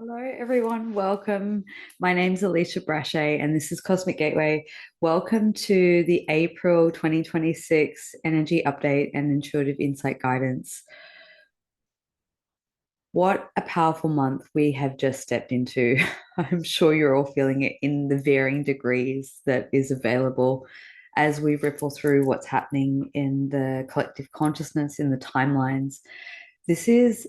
Hello, everyone. Welcome. My name's Alisha Braché, and this is Cosmic Gateway. Welcome to the April 2026 Energy Update and Intuitive Insight Guidance. What a powerful month we have just stepped into. I'm sure you're all feeling it in the varying degrees that is available as we ripple through what's happening in the collective consciousness, in the timelines. This is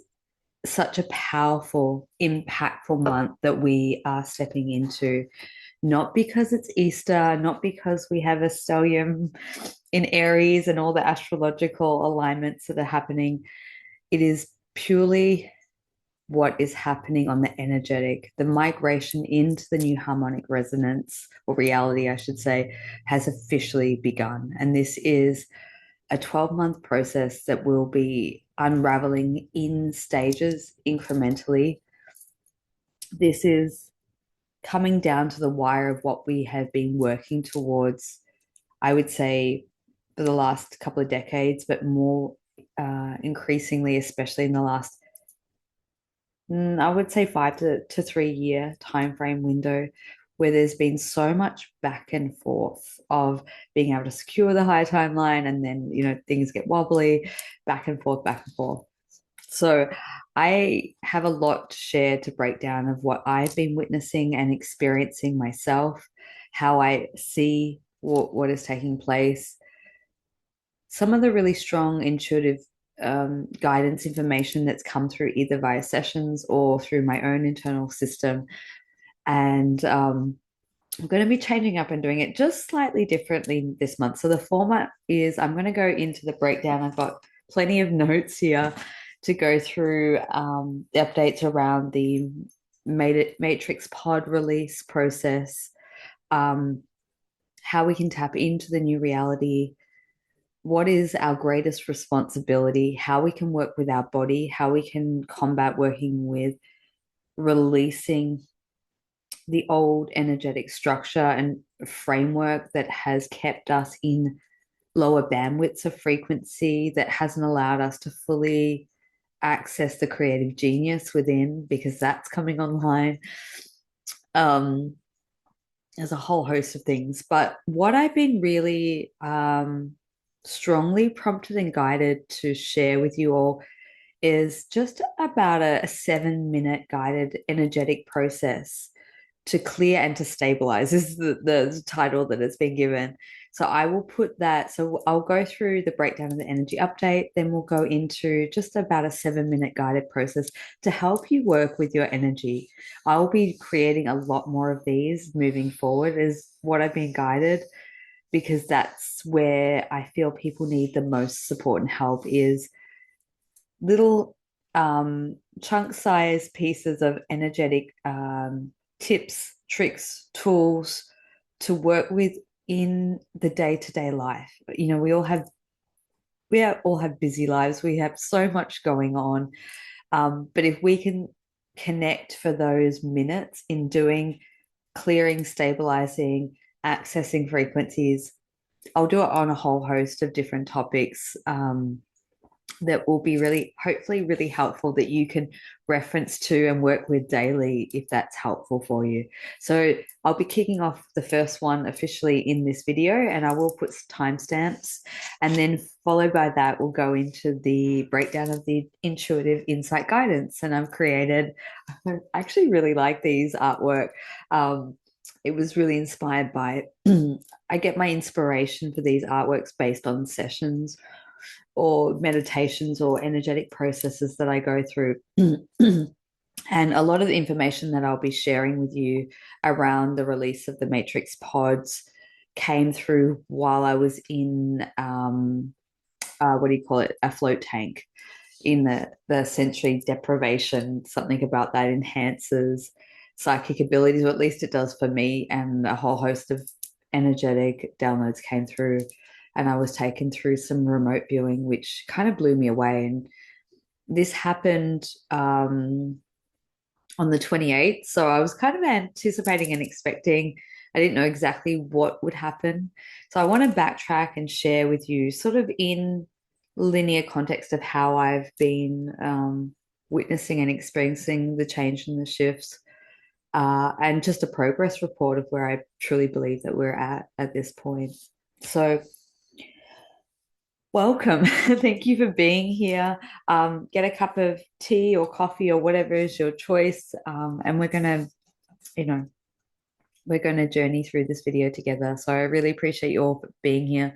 such a powerful, impactful month that we are stepping into, not because it's Easter, not because we have a stellium in Aries and all the astrological alignments that are happening. It is purely what is happening on the energetic. The migration into the new harmonic resonance, or reality, I should say, has officially begun. And this is a 12-month process that will be unraveling in stages incrementally. This is coming down to the wire of what we have been working towards, I would say, for the last couple of decades, but more increasingly, especially in the last, I would say, 5 to 3 year time frame window, where there's been so much back and forth of being able to secure the high timeline, and then things get wobbly, back and forth, back and forth. So I have a lot to share, to break down of what I've been witnessing and experiencing myself, how I see what is taking place, some of the really strong intuitive guidance information that's come through either via sessions or through my own internal system. And I'm going to be changing up and doing it just slightly differently this month. So the format is I'm going to go into the breakdown. I've got plenty of notes here to go through the updates around the Matrix pod release process, um, how we can tap into the new reality, what is our greatest responsibility, how we can work with our body, how we can combat working with releasing the old energetic structure and framework that has kept us in lower bandwidths of frequency, that hasn't allowed us to fully access the creative genius within, because that's coming online. Um, there's a whole host of things. But what I've been really strongly prompted and guided to share with you all is just about a 7-minute guided energetic process to clear and to stabilize, is the title that it's been given. So I will put that. So I'll go through the breakdown of the energy update. Then we'll go into just about a 7-minute guided process to help you work with your energy. I'll be creating a lot more of these moving forward, is what I've been guided, because that's where I feel people need the most support and help, is little chunk size pieces of energetic tips, tricks, tools to work with in the day-to-day life. We all have busy lives. We have so much going on. But if we can connect for those minutes in doing clearing, stabilizing, accessing frequencies, I'll do it on a whole host of different topics. That will be really, hopefully, really helpful, that you can reference to and work with daily if that's helpful for you. So I'll be kicking off the first one officially in this video, and I will put timestamps, and then followed by that we'll go into the breakdown of the intuitive insight guidance. And I actually really like these artwork. It was really inspired by I get my inspiration for these artworks based on sessions or meditations or energetic processes that I go through. And a lot of the information that I'll be sharing with you around the release of the Matrix pods came through while I was in, what do you call it, a float tank in the sensory deprivation. Something about that enhances psychic abilities, or at least it does for me. And a whole host of energetic downloads came through, and I was taken through some remote viewing, which kind of blew me away. And this happened on the 28th. So I was kind of anticipating and expecting. I didn't know exactly what would happen. So I want to backtrack and share with you, sort of in linear context, of how I've been witnessing and experiencing the change and the shifts, and just a progress report of where I truly believe that we're at this point. So, welcome. Thank you for being here. Get a cup of tea or coffee or whatever is your choice, and you know, we're going to journey through this video together. So I really appreciate you all being here.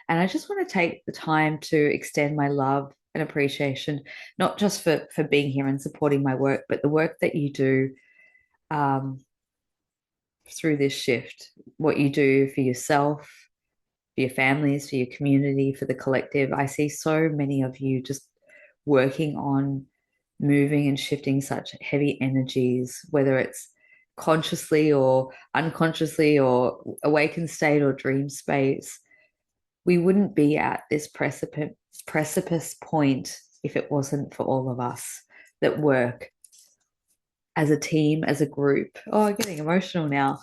And I just want to take the time to extend my love and appreciation, not just for being here and supporting my work, but the work that you do um, through this shift, what you do for yourself, for your families, for your community, for the collective. I see so many of you just working on moving and shifting such heavy energies, whether it's consciously or unconsciously or awakened state or dream space. We wouldn't be at this precipice point if it wasn't for all of us that work as a team, as a group. Oh, I'm getting emotional now.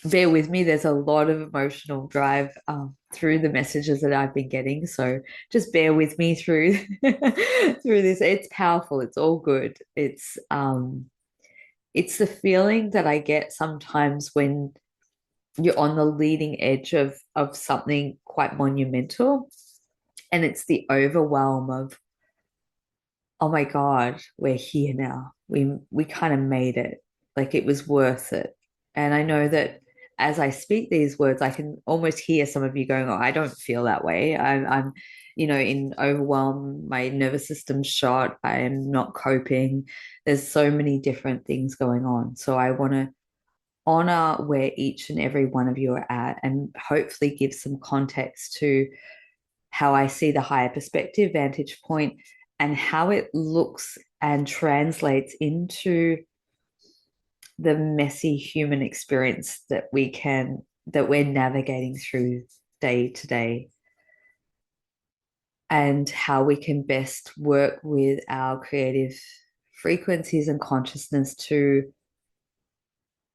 Bear with me. There's a lot of emotional drive through the messages that I've been getting. So just bear with me through through this. It's powerful. It's all good. It's the feeling that I get sometimes when you're on the leading edge of something quite monumental, and it's the overwhelm of, oh my God, we're here now. We kind of made it. Like it was worth it. And I know that as I speak these words, I can almost hear some of you going, "Oh, I don't feel that way. I'm in overwhelm. My nervous system's shot. I am not coping. There's so many different things going on. So I want to honor where each and every one of you are at and hopefully give some context to how I see the higher perspective vantage point and how it looks and translates into the messy human experience that we're navigating through day to day, and how we can best work with our creative frequencies and consciousness to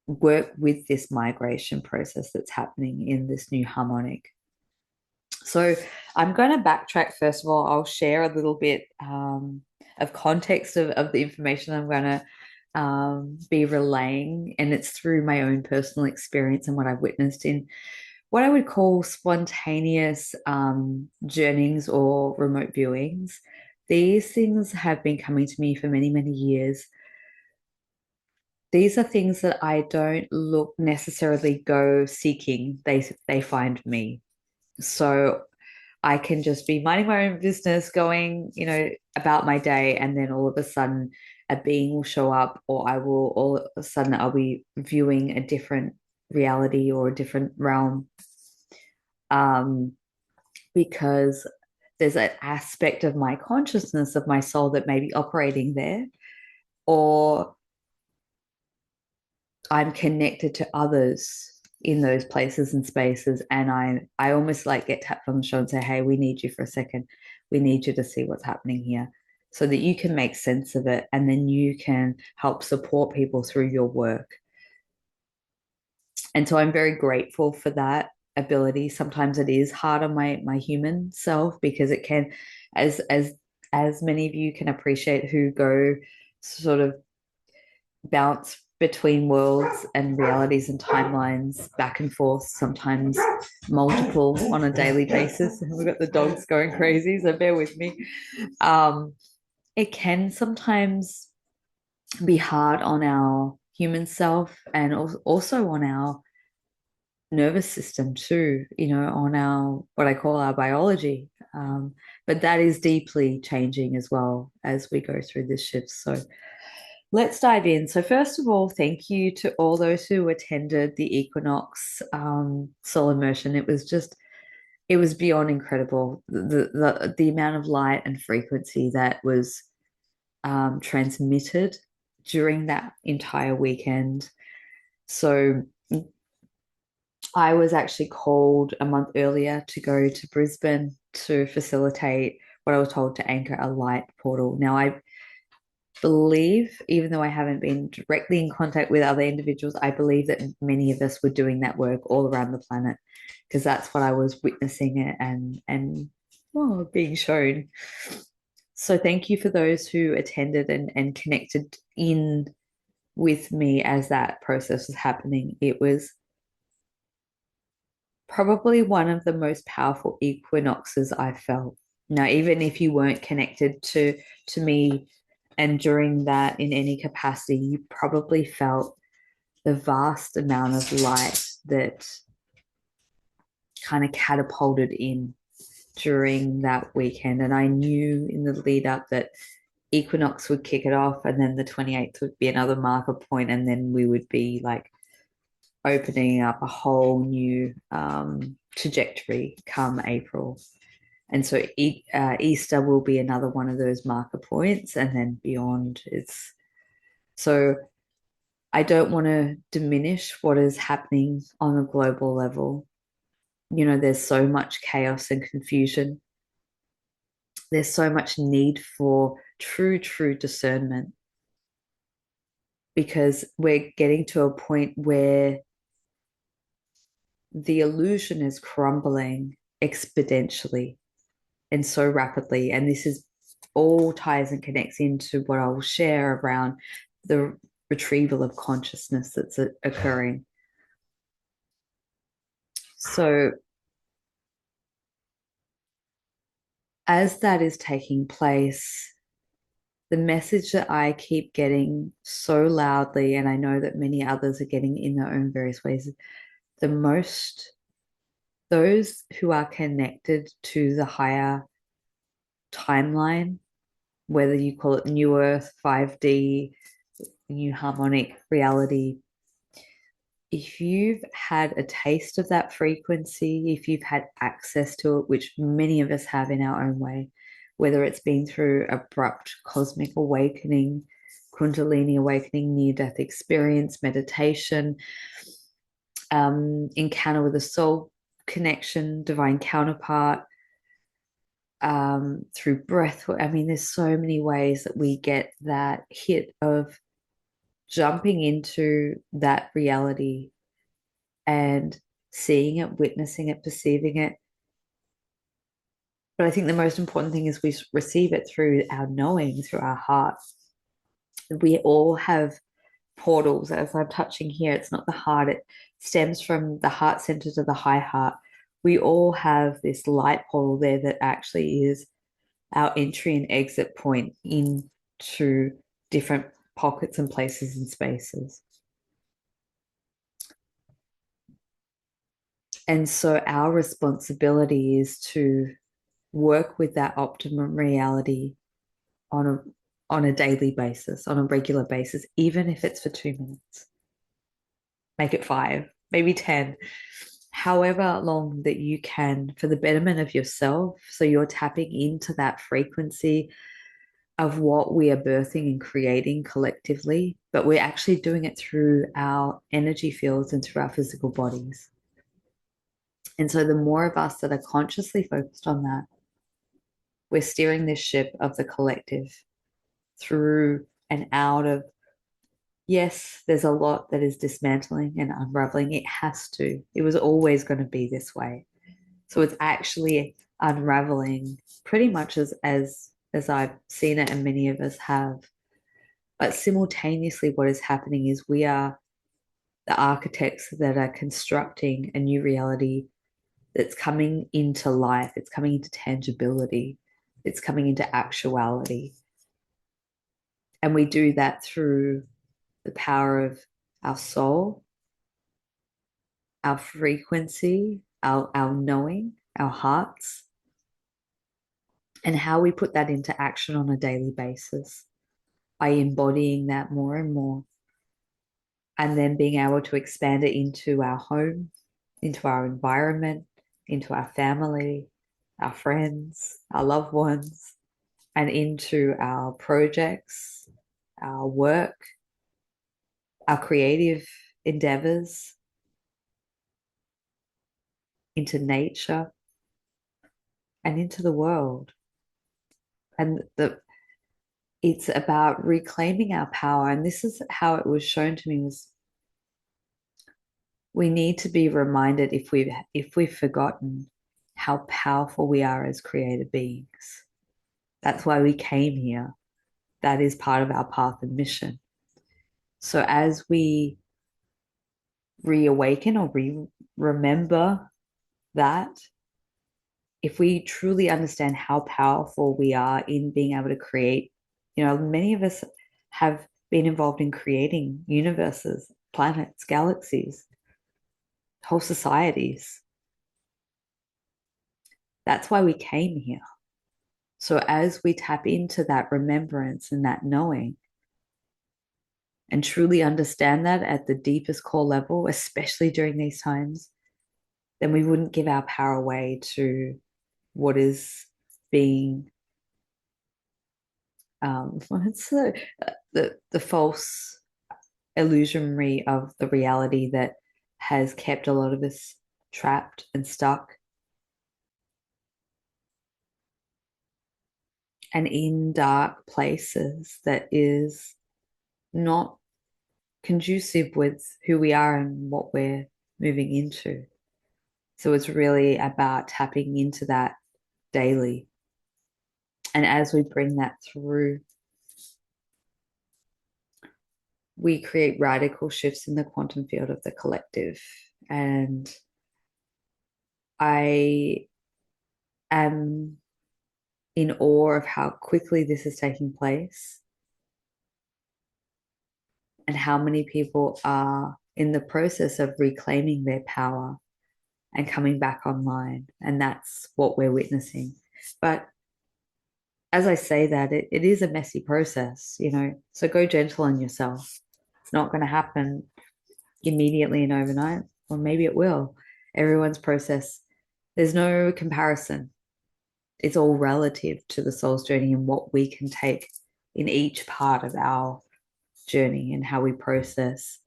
work with this migration process that's happening in this new harmonic. So I'm going to backtrack. First of all, I'll share a little bit of context of the information I'm going to be relaying, and it's through my own personal experience and what I've witnessed in what I would call spontaneous journeyings or remote viewings. These things have been coming to me for many, many years. These are things that I don't look necessarily go seeking. They find me. So I can just be minding my own business, going, about my day, and then all of a sudden a being will show up, or I will all of a sudden I'll be viewing a different reality or a different realm. Because there's an aspect of my consciousness, of my soul that may be operating there, or I'm connected to others in those places and spaces, and I almost like get tapped on the shoulder and say, hey, we need you for a second. We need you to see what's happening here so that you can make sense of it, and then you can help support people through your work. And so I'm very grateful for that ability. Sometimes it is hard on my human self, because it can, as many of you can appreciate who go sort of bounce between worlds and realities and timelines back and forth, sometimes multiple on a daily basis. We've got the dogs going crazy, so bear with me. It can sometimes be hard on our human self and also on our nervous system too, on our, what I call our biology. But that is deeply changing as well as we go through this shift. So let's dive in. So first of all, thank you to all those who attended the equinox soul immersion. It was beyond incredible. The amount of light and frequency that was transmitted during that entire weekend. So I was actually called a month earlier to go to Brisbane to facilitate what I was told to anchor a light portal. Now, I believe, even though I haven't been directly in contact with other individuals, I believe that many of us were doing that work all around the planet, because that's what I was witnessing and being shown. So thank you for those who attended and connected in with me as that process was happening. It was probably one of the most powerful equinoxes I felt. Now, even if you weren't connected to me and during that in any capacity, you probably felt the vast amount of light that kind of catapulted in during that weekend. And I knew in the lead up that equinox would kick it off, and then the 28th would be another marker point, and then we would be like opening up a whole new trajectory come April. And so Easter will be another one of those marker points, and then beyond. It's so I don't want to diminish what is happening on a global level. You know, there's so much chaos and confusion. There's so much need for true discernment because we're getting to a point where the illusion is crumbling exponentially and so rapidly. And this is all ties and connects into what I will share around the retrieval of consciousness that's occurring. So, as that is taking place, the message that I keep getting so loudly, and I know that many others are getting in their own various ways, the most those who are connected to the higher timeline, whether you call it New Earth, 5D, New Harmonic reality, if you've had a taste of that frequency, if you've had access to it, which many of us have in our own way, whether it's been through abrupt cosmic awakening, Kundalini awakening, near death experience, meditation, encounter with a soul connection, divine counterpart, through breath. I mean, there's so many ways that we get that hit of jumping into that reality and seeing it, witnessing it, perceiving it. But I think the most important thing is we receive it through our knowing, through our heart. We all have portals, as I'm touching here. It's not the heart, it stems from the heart center to the high heart. We all have this light portal there that actually is our entry and exit point into different pockets and places and spaces. And so our responsibility is to work with that optimum reality on a daily basis, on a regular basis, even if it's for 2 minutes. Make it 5, maybe 10, however long that you can for the betterment of yourself. So you're tapping into that frequency of what we are birthing and creating collectively, but we're actually doing it through our energy fields and through our physical bodies. And so the more of us that are consciously focused on that, we're steering this ship of the collective through and out of, yes, there's a lot that is dismantling and unraveling. It has to. It was always going to be this way. So it's actually unraveling pretty much as I've seen it and many of us have. But simultaneously, what is happening is we are the architects that are constructing a new reality that's coming into life, it's coming into tangibility, it's coming into actuality. And we do that through the power of our soul, our frequency, our knowing, our hearts, and how we put that into action on a daily basis by embodying that more and more, and then being able to expand it into our home, into our environment, into our family, our friends, our loved ones, and into our projects, our work, our creative endeavors, into nature, and into the world. And it's about reclaiming our power. And this is how it was shown to me was we need to be reminded if we've forgotten how powerful we are as created beings. That's why we came here. That is part of our path and mission. So as we reawaken or remember that, if we truly understand how powerful we are in being able to create, many of us have been involved in creating universes, planets, galaxies, whole societies. That's why we came here. So as we tap into that remembrance and that knowing, and truly understand that at the deepest core level, especially during these times, then we wouldn't give our power away to what is being what's the false illusionary of the reality that has kept a lot of us trapped and stuck and in dark places that is not conducive with who we are and what we're moving into. So it's really about tapping into that daily. And as we bring that through, we create radical shifts in the quantum field of the collective. And I am in awe of how quickly this is taking place and how many people are in the process of reclaiming their power and coming back online. And that's what we're witnessing. But as I say that, it is a messy process, so go gentle on yourself. It's not going to happen immediately and overnight, or maybe it will. Everyone's process, there's no comparison. It's all relative to the soul's journey and what we can take in each part of our journey and how we process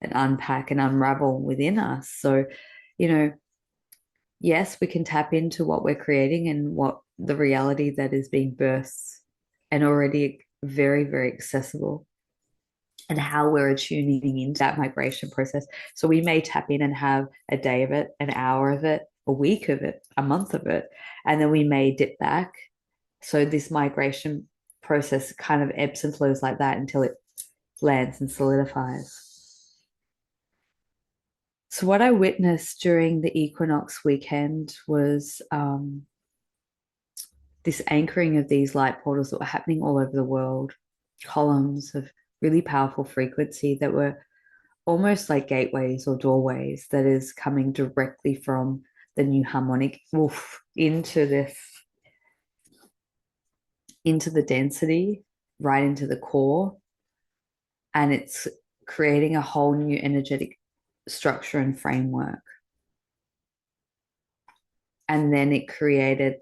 and unpack and unravel within us. So, you know, yes, we can tap into what we're creating and what the reality that is being birthed and already very, very accessible, and how we're attuning into that migration process. So we may tap in and have a day of it, an hour of it, a week of it, a month of it, and then we may dip back. So this migration process kind of ebbs and flows like that until it lands and solidifies. So what I witnessed during the equinox weekend was this anchoring of these light portals that were happening all over the world, columns of really powerful frequency that were almost like gateways or doorways that is coming directly from the new harmonic into the density, right into the core. And it's creating a whole new energetic structure and framework. And then it created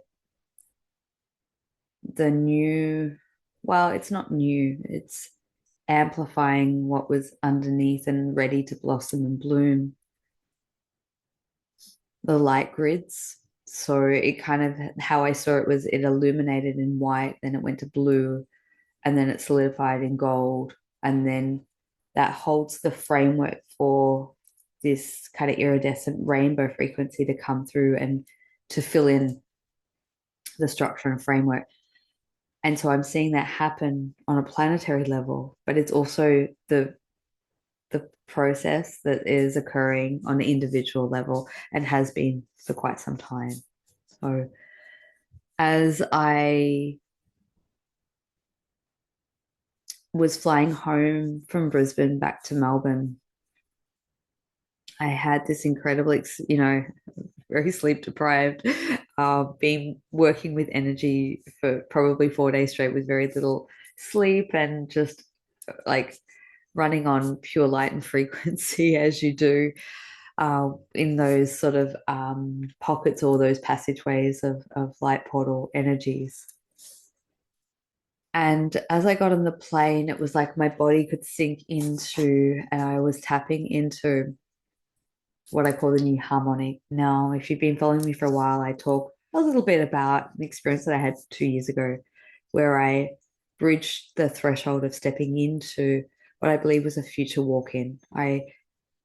the new, well, it's not new, it's amplifying what was underneath and ready to blossom and bloom, the light grids. So it kind of, how I saw it was it illuminated in white, then it went to blue, and then it solidified in gold. And then that holds the framework for this kind of iridescent rainbow frequency to come through and to fill in the structure and framework. And so I'm seeing that happen on a planetary level, but it's also the process that is occurring on the individual level and has been for quite some time. So as I was flying home from Brisbane back to Melbourne, I had this incredible, very sleep deprived, been working with energy for probably 4 days straight with very little sleep and just like running on pure light and frequency as you do in those sort of pockets or those passageways of light portal energies. And as I got on the plane, it was like my body could sink into, and I was tapping into what I call the new harmonic. Now, if you've been following me for a while, I talk a little bit about the experience that I had 2 years ago, where I bridged the threshold of stepping into what I believe was a future walk in. I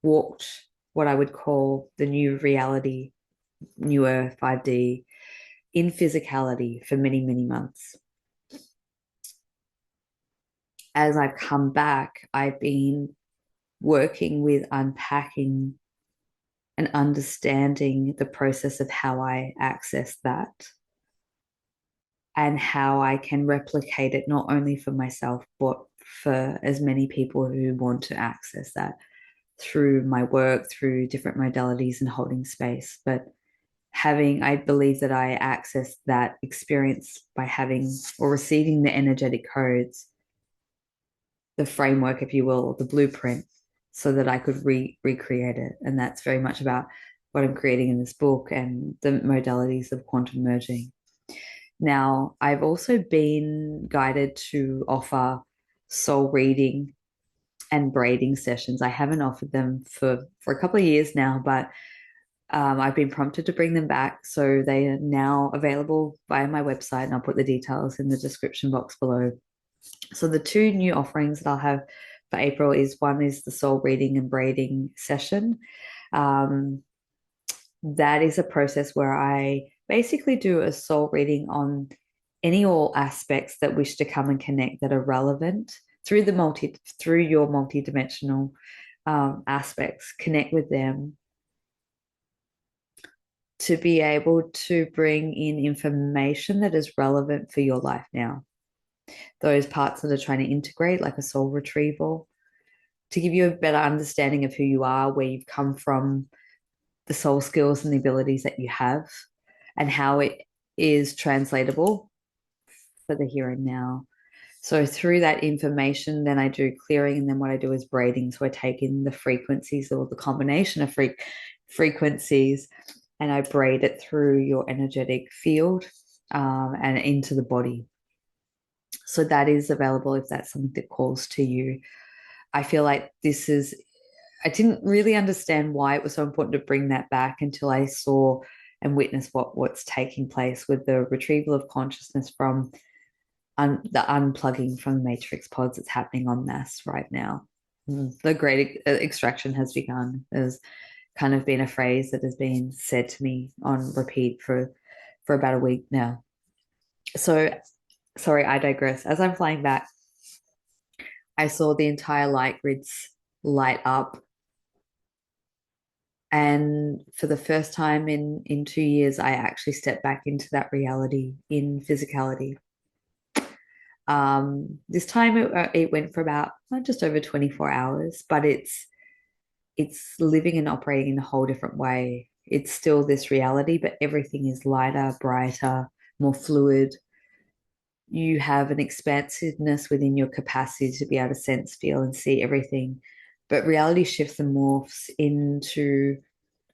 walked what I would call the new reality, newer 5D, in physicality for many, many months. as I've come back, I've been working with unpacking and understanding the process of how I access that and how I can replicate it not only for myself, but for as many people who want to access that through my work, through different modalities and holding space. But I believe that I access that experience by having or receiving the energetic codes, the framework, if you will, or the blueprint, so that I could recreate it. And that's very much about what I'm creating in this book and the modalities of quantum merging. Now, I've also been guided to offer soul reading and braiding sessions. I haven't offered them for a couple of years now, but I've been prompted to bring them back. So they are now available via my website, and I'll put the details in the description box below. So the two new offerings that I'll have for April is one is the soul reading and braiding session. Um, that is a process where I basically do a soul reading on any all aspects that wish to come and connect that are relevant through your multidimensional aspects. Connect with them to be able to bring in information that is relevant for your life now. Those parts that are trying to integrate, like a soul retrieval, to give you a better understanding of who you are, where you've come from, the soul skills and the abilities that you have, and how it is translatable for the here and now. So through that information, then I do clearing, and then what I do is braiding. So I take in the frequencies or the combination of frequencies, and I braid it through your energetic field and into the body. So that is available if that's something that calls to you. I feel like I didn't really understand why it was so important to bring that back until I saw and witnessed what's taking place with the retrieval of consciousness from the unplugging from the matrix pods that's happening en masse right now. The great extraction has begun. There's kind of been a phrase that has been said to me on repeat for about a week now. So, sorry, I digress. As I'm flying back, I saw the entire light grids light up. And for the first time in 2 years, I actually stepped back into that reality in physicality. This time it went for about just over 24 hours, but it's living and operating in a whole different way. It's still this reality, but everything is lighter, brighter, more fluid. You have an expansiveness within your capacity to be able to sense, feel, and see everything. But reality shifts and morphs into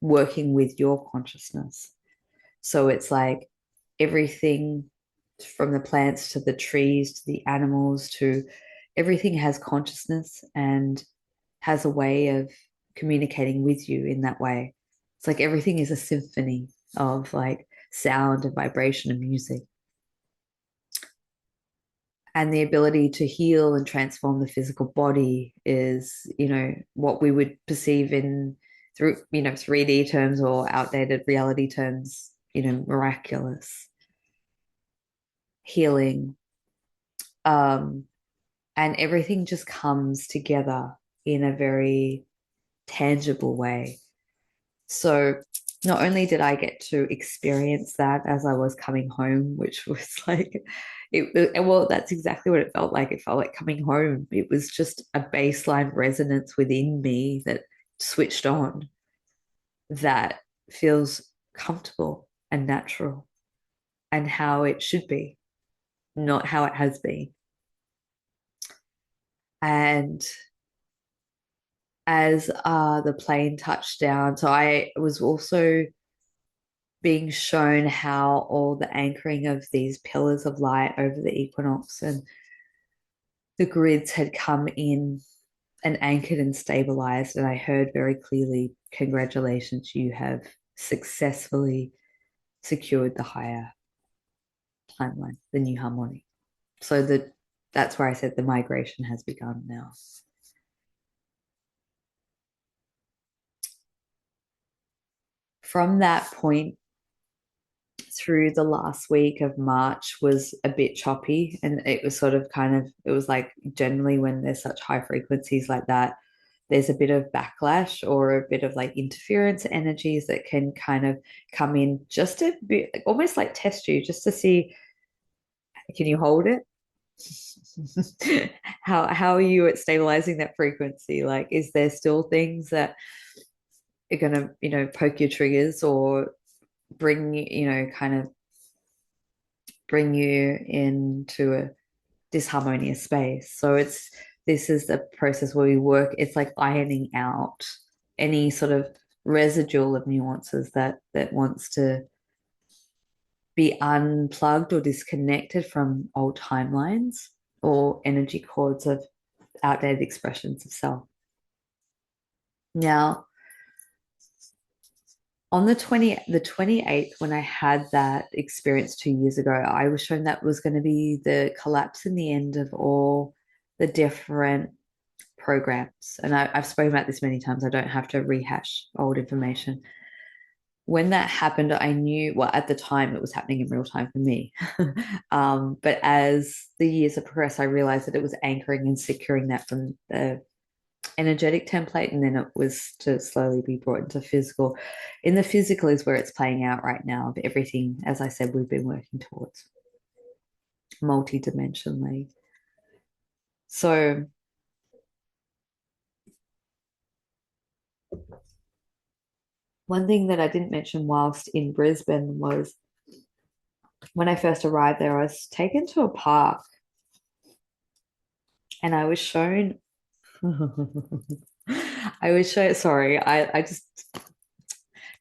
working with your consciousness. So it's like everything from the plants to the trees to the animals to everything has consciousness and has a way of communicating with you in that way. It's like everything is a symphony of like sound and vibration and music. And the ability to heal and transform the physical body is, what we would perceive in through, 3D terms or outdated reality terms, miraculous healing. And everything just comes together in a very tangible way. So not only did I get to experience that as I was coming home, which was like, well, that's exactly what it felt like. It felt like coming home. It was just a baseline resonance within me that switched on that feels comfortable and natural and how it should be, not how it has been. And as the plane touched down, so I was also being shown how all the anchoring of these pillars of light over the equinox and the grids had come in and anchored and stabilized. And I heard very clearly, congratulations, you have successfully secured the higher timeline, the new harmonic. So that's where I said the migration has begun now. From that point, through the last week of March was a bit choppy, and it was sort of kind of, it was like generally when there's such high frequencies like that, there's a bit of backlash or a bit of like interference energies that can kind of come in just to be almost like test you, just to see, can you hold it? How are you at stabilizing that frequency? Like, is there still things that are gonna, poke your triggers or bring you, kind of bring you into a disharmonious space? So this is the process where we work. It's like ironing out any sort of residual of nuances that wants to be unplugged or disconnected from old timelines or energy cords of outdated expressions of self. Now, on the 28th, when I had that experience 2 years ago, I was shown that was going to be the collapse in the end of all the different programs. And I've spoken about this many times. I don't have to rehash old information. When that happened, I knew, well, at the time it was happening in real time for me. But as the years have progressed, I realized that it was anchoring and securing that from the energetic template, and then it was to slowly be brought into physical. In the physical is where it's playing out right now, of everything, as I said, we've been working towards multi-dimensionally. So one thing that I didn't mention whilst in Brisbane was when I first arrived there, I was taken to a park and I was shown sorry, I just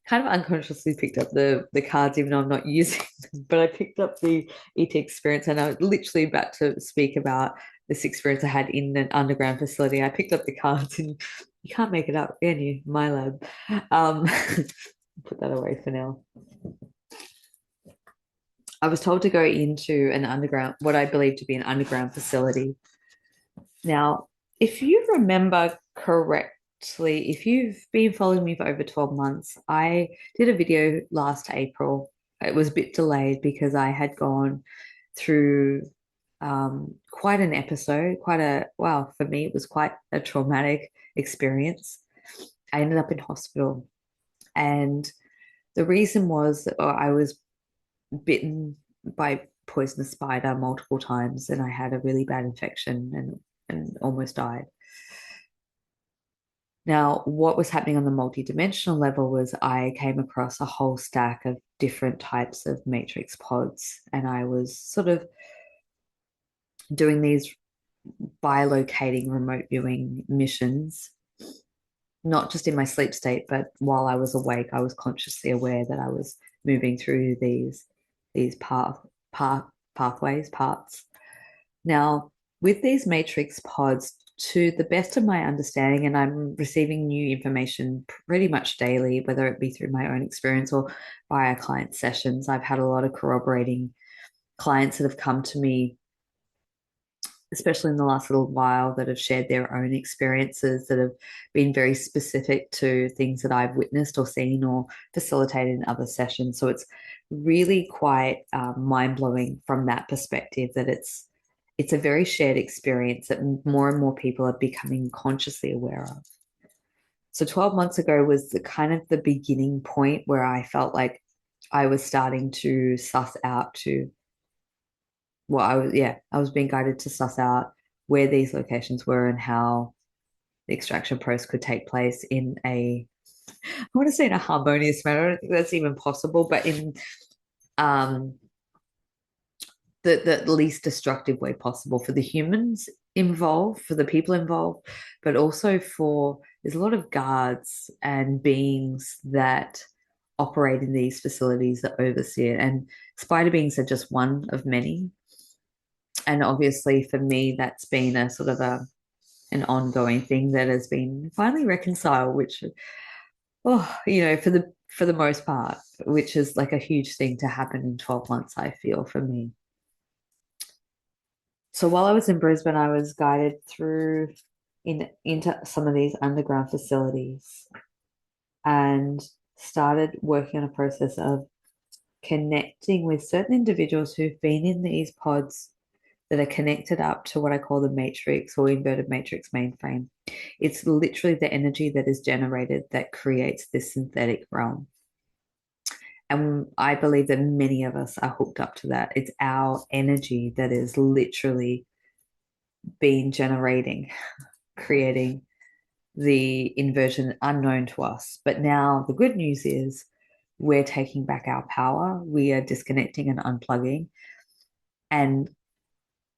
kind of unconsciously picked up the cards, even though I'm not using them, but I picked up the ET experience, and I was literally about to speak about this experience I had in an underground facility. I picked up the cards, and you can't make it up, can you? My lab. Um, put that away for now. I was told to go into an underground, what I believe to be an underground facility. Now, if you remember correctly, if you've been following me for over 12 months, I did a video last April. It was a bit delayed because I had gone through quite an episode, well, for me, it was quite a traumatic experience. I ended up in hospital. And the reason was that I was bitten by poisonous spider multiple times, and I had a really bad infection and almost died. Now, what was happening on the multidimensional level was I came across a whole stack of different types of matrix pods, and I was sort of doing these bilocating remote viewing missions, not just in my sleep state, but while I was awake, I was consciously aware that I was moving through these pathways, parts. Now, with these matrix pods, to the best of my understanding, and I'm receiving new information pretty much daily, whether it be through my own experience or via client sessions. I've had a lot of corroborating clients that have come to me, especially in the last little while, that have shared their own experiences that have been very specific to things that I've witnessed or seen or facilitated in other sessions. So it's really quite mind-blowing from that perspective, that it's a very shared experience that more and more people are becoming consciously aware of. So 12 months ago was the kind of the beginning point where I felt like I was starting to suss out to, well, I was being guided to suss out where these locations were and how the extraction process could take place in I want to say in a harmonious manner. I don't think that's even possible, but in the least destructive way possible for the humans involved, for the people involved, but also for, there's a lot of guards and beings that operate in these facilities that oversee it. And spider beings are just one of many. And obviously for me, that's been a sort of an ongoing thing that has been finally reconciled, which, for the most part, which is like a huge thing to happen in 12 months, I feel, for me. So while I was in Brisbane, I was guided through into some of these underground facilities and started working on a process of connecting with certain individuals who've been in these pods that are connected up to what I call the matrix or inverted matrix mainframe. It's literally the energy that is generated that creates this synthetic realm. And I believe that many of us are hooked up to that. It's our energy that is literally being generating, creating the inversion unknown to us. But now the good news is we're taking back our power. We are disconnecting and unplugging and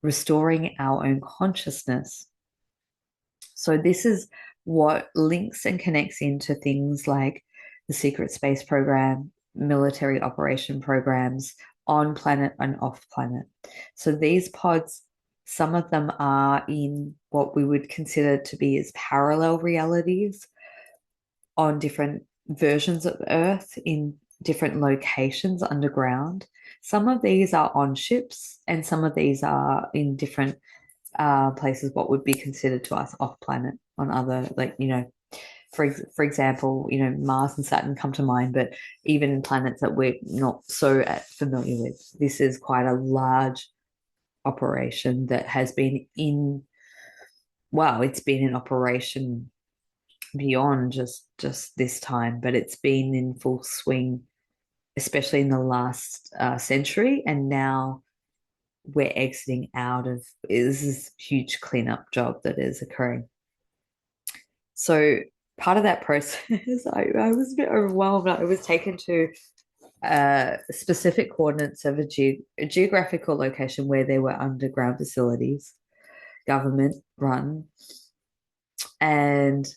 restoring our own consciousness. So this is what links and connects into things like the secret space program, military operation programs on planet and off planet. So these pods, some of them are in what we would consider to be as parallel realities on different versions of Earth in different locations underground. Some of these are on ships, and some of these are in different places, what would be considered to us off planet on other, like, for example, Mars and Saturn come to mind, but even planets that we're not so familiar with. This is quite a large operation that has been in, well, it's been in operation beyond just this time, but it's been in full swing, especially in the last century, and now we're exiting out of this huge cleanup job that is occurring. So part of that process, I was a bit overwhelmed. I was taken to specific coordinates of a geographical location where there were underground facilities, government run, and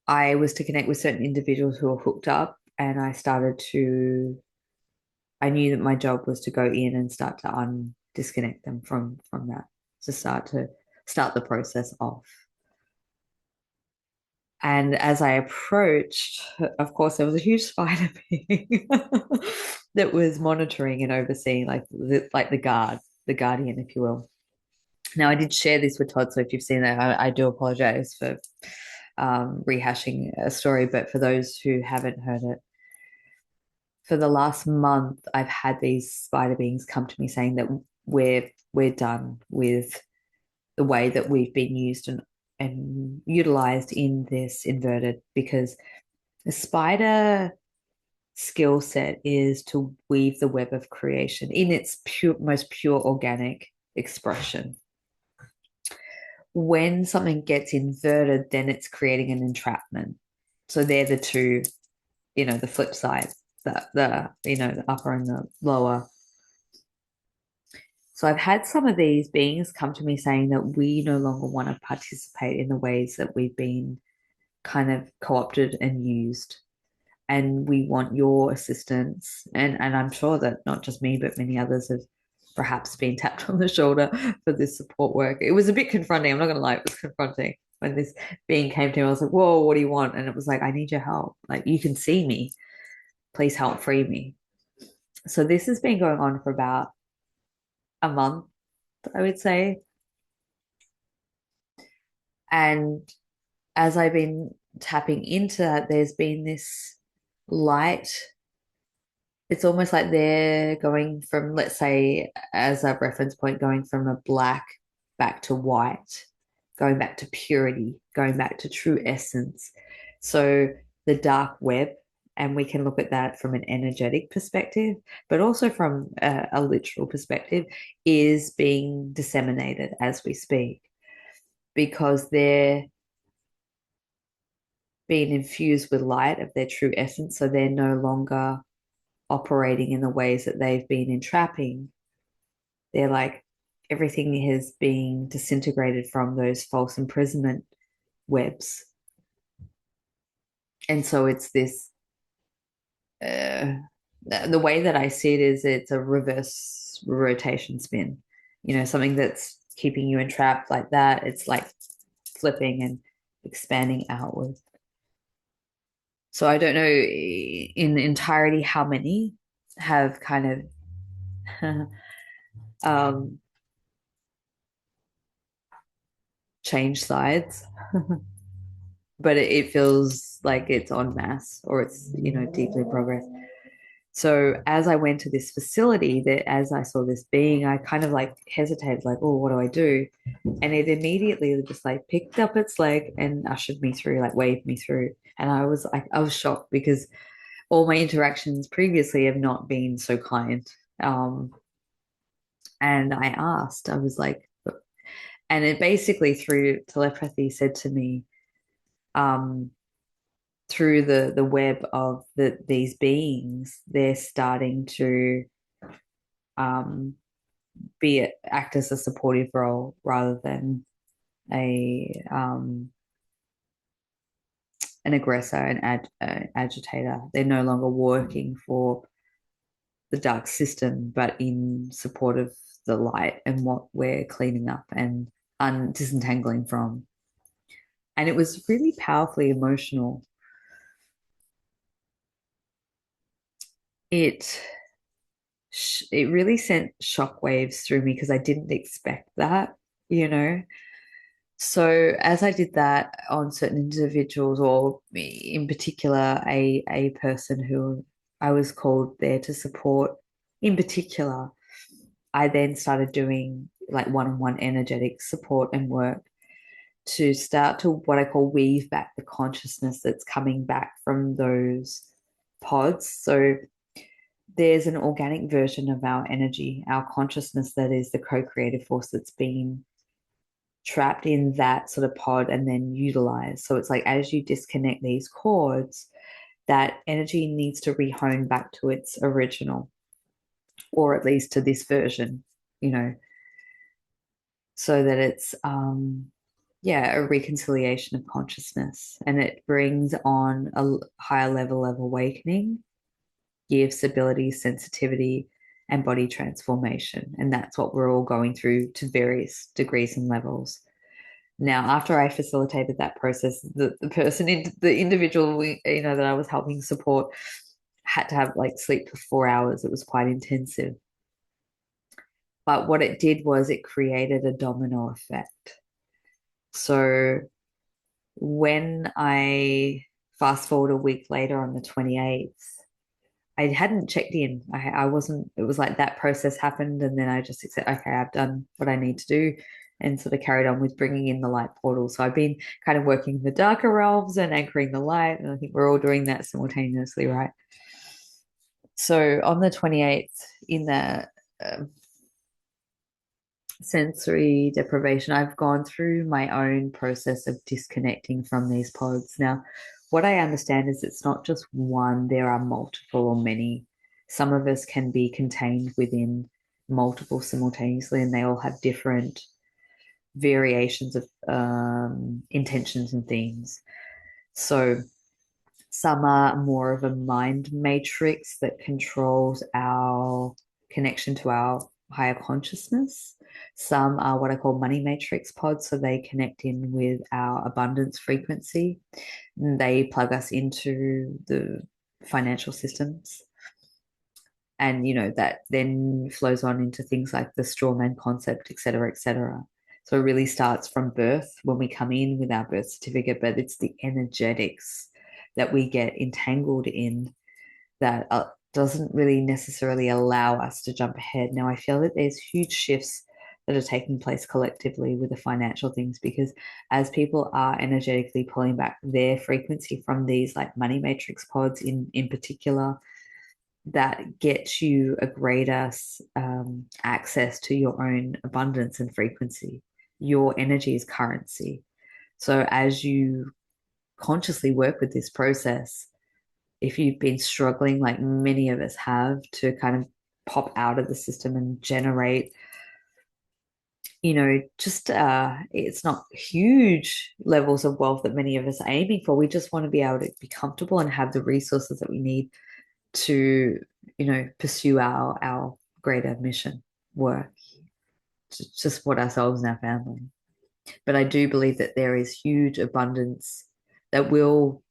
I was to connect with certain individuals who were hooked up, and I knew that my job was to go in and start to disconnect them from that, to start the process off. And as I approached, of course, there was a huge spider being that was monitoring and overseeing, like the guardian, if you will. Now, I did share this with Todd, so if you've seen that, I do apologize for rehashing a story, but for those who haven't heard it, for the last month, I've had these spider beings come to me saying that we're done with the way that we've been used and utilized in this inverted, because the spider skill set is to weave the web of creation in its most pure organic expression. When something gets inverted, then it's creating an entrapment. So they're the two, the flip side, the upper and the lower. So I've had some of these beings come to me saying that we no longer want to participate in the ways that we've been kind of co-opted and used. And we want your assistance. And I'm sure that not just me, but many others have perhaps been tapped on the shoulder for this support work. It was a bit confronting. I'm not going to lie, it was confronting. When this being came to me, I was like, whoa, what do you want? And it was like, I need your help. Like, you can see me. Please help free me. So this has been going on for about a month, I would say. And as I've been tapping into that, there's been this light. It's almost like they're going from, let's say, as a reference point, going from a black back to white, going back to purity, going back to true essence. So the dark web, and we can look at that from an energetic perspective, but also from a literal perspective, is being disseminated as we speak, because they're being infused with light of their true essence. So they're no longer operating in the ways that they've been entrapping. They're like, everything is being disintegrated from those false imprisonment webs. And so it's this, the way that I see it is it's a reverse rotation spin, something that's keeping you entrapped like that. It's like flipping and expanding outward. So I don't know in entirety how many have kind of changed sides, but it feels like it's en masse, or it's deeply progressed. So as I went to this facility, that as I saw this being, I kind of like hesitated, like, oh, what do I do? And it immediately just like picked up its leg and ushered me through, like waved me through. And I was shocked because all my interactions previously have not been so kind. Um, and I asked, I was like, and it basically through telepathy said to me, um, through the web of these beings, they're starting to um, act as a supportive role rather than a an aggressor, agitator. They're no longer working for the dark system, but in support of the light and what we're cleaning up and disentangling from. And it was really powerfully emotional. It it really sent shockwaves through me because I didn't expect that, you know. So as I did that on certain individuals, or in particular, a person who I was called there to support, in particular, I then started doing like one-on-one energetic support and work to start to what I call weave back the consciousness that's coming back from those pods. So there's an organic version of our energy, our consciousness that is the co-creative force that's been trapped in that sort of pod and then utilized. So it's like as you disconnect these cords, that energy needs to rehone back to its original, or at least to this version, you know, so that it's yeah, a reconciliation of consciousness, and it brings on a higher level of awakening, gives ability, sensitivity, and body transformation. And that's what we're all going through to various degrees and levels. Now, after I facilitated that process, the person, the individual, you know, that I was helping support had to have like sleep for 4 hours. It was quite intensive. But what it did was it created a domino effect. So when I fast forward a week later on the 28th, I hadn't checked in. I wasn't, it was like that process happened. And then I just accept, okay, I've done what I need to do and sort of carried on with bringing in the light portal. So I've been kind of working the darker realms and anchoring the light. And I think we're all doing that simultaneously, right? So on the 28th, in the uh, sensory deprivation, I've gone through my own process of disconnecting from these pods. Now, what I understand is it's not just one, there are multiple or many. Some of us can be contained within multiple simultaneously, and they all have different variations of intentions and themes. So, some are more of a mind matrix that controls our connection to our higher consciousness. Some are what I call money matrix pods, so they connect in with our abundance frequency. And they plug us into the financial systems. And, you know, that then flows on into things like the straw man concept, et cetera, et cetera. So it really starts from birth when we come in with our birth certificate, but it's the energetics that we get entangled in that doesn't really necessarily allow us to jump ahead. Now, I feel that there's huge shifts that are taking place collectively with the financial things because as people are energetically pulling back their frequency from these like money matrix pods in particular, that gets you a greater access to your own abundance and frequency. Your energy is currency. So as you consciously work with this process, if you've been struggling, like many of us have, to kind of pop out of the system and generate, you know, just it's not huge levels of wealth that many of us are aiming for. We just want to be able to be comfortable and have the resources that we need to, you know, pursue our greater mission work to support ourselves and our family. But I do believe that there is huge abundance that will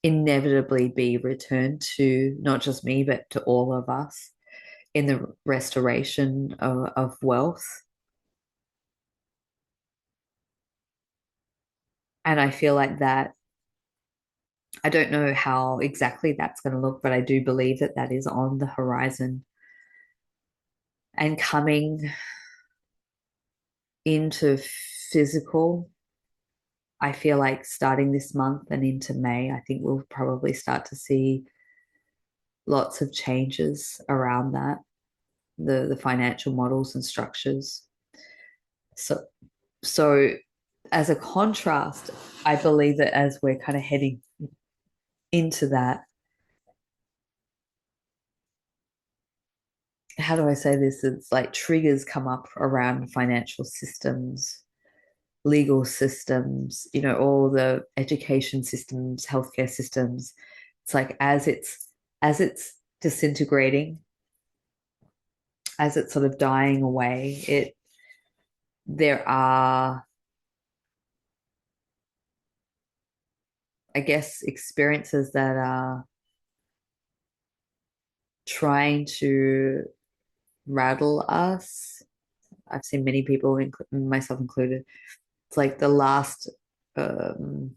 inevitably be returned to not just me, but to all of us in the restoration of wealth. And I feel like that I don't know how exactly that's going to look, but I do believe that that is on the horizon and coming into physical. I feel like starting this month and into May, I think we'll probably start to see lots of changes around that, the financial models and structures. So so as a contrast, I believe that as we're kind of heading into that, how do I say this? It's like triggers come up around financial systems, legal systems, all the education systems, healthcare systems. It's like as it's disintegrating, as it's sort of dying away, there are, I guess, experiences that are trying to rattle us. I've seen many people, myself included. It's like the last um,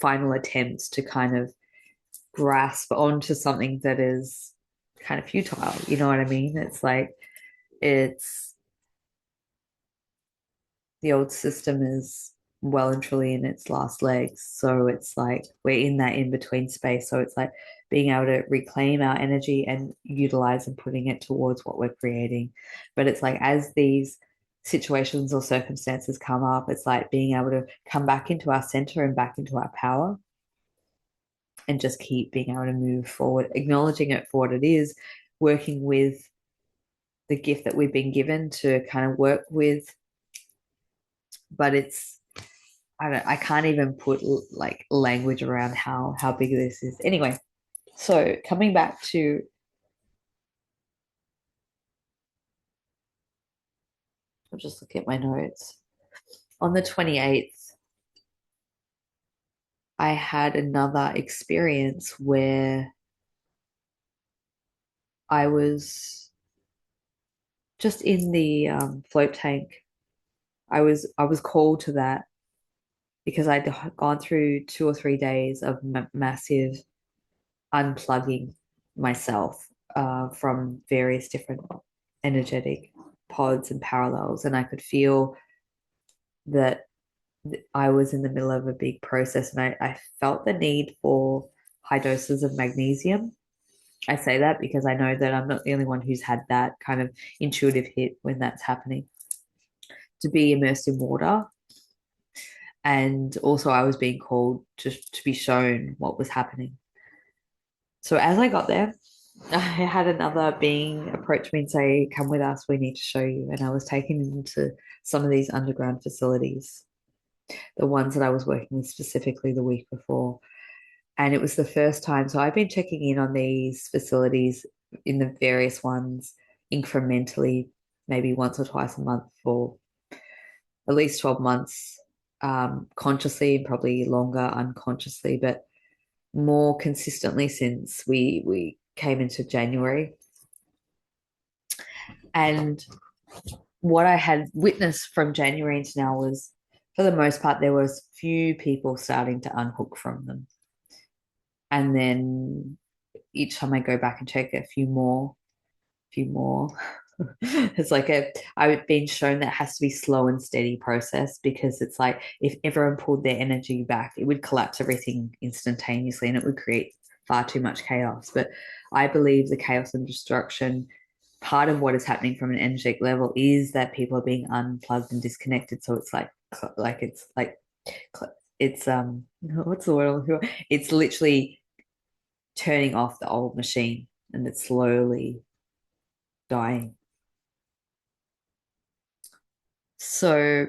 final attempts to kind of grasp onto something that is kind of futile. You know what I mean? It's like it's the old system is well and truly in its last legs. So it's like we're in that in between space. So it's like being able to reclaim our energy and utilize and putting it towards what we're creating. But it's like as these situations or circumstances come up, it's like being able to come back into our center and back into our power and just keep being able to move forward, acknowledging it for what it is, working with the gift that we've been given to kind of work with. But I can't even put like language around how big this is. Anyway, so coming back to, I'll just look at my notes. On the 28th, I had another experience where I was just in the float tank. I was called to that because I'd gone through 2 or 3 days of massive unplugging myself from various different energetic pods and parallels. And I could feel that I was in the middle of a big process and I felt the need for high doses of magnesium. I say that because I know that I'm not the only one who's had that kind of intuitive hit when that's happening. To be immersed in water. And also, I was being called to be shown what was happening. So as I got there, I had another being approach me and say, "Come with us, we need to show you." And I was taken into some of these underground facilities, the ones that I was working with specifically the week before. And it was the first time. So I've been checking in on these facilities in the various ones incrementally, maybe once or twice a month for at least 12 months, consciously and probably longer unconsciously, but more consistently since we came into January. And what I had witnessed from January into now was, for the most part, there was few people starting to unhook from them. And then each time I go back and check, a few more. It's like I've been shown that it has to be slow and steady process because it's like if everyone pulled their energy back, it would collapse everything instantaneously and it would create far too much chaos. But I believe the chaos and destruction, part of what is happening from an energetic level is that people are being unplugged and disconnected. So it's it's what's the word? It's literally turning off the old machine and it's slowly dying. So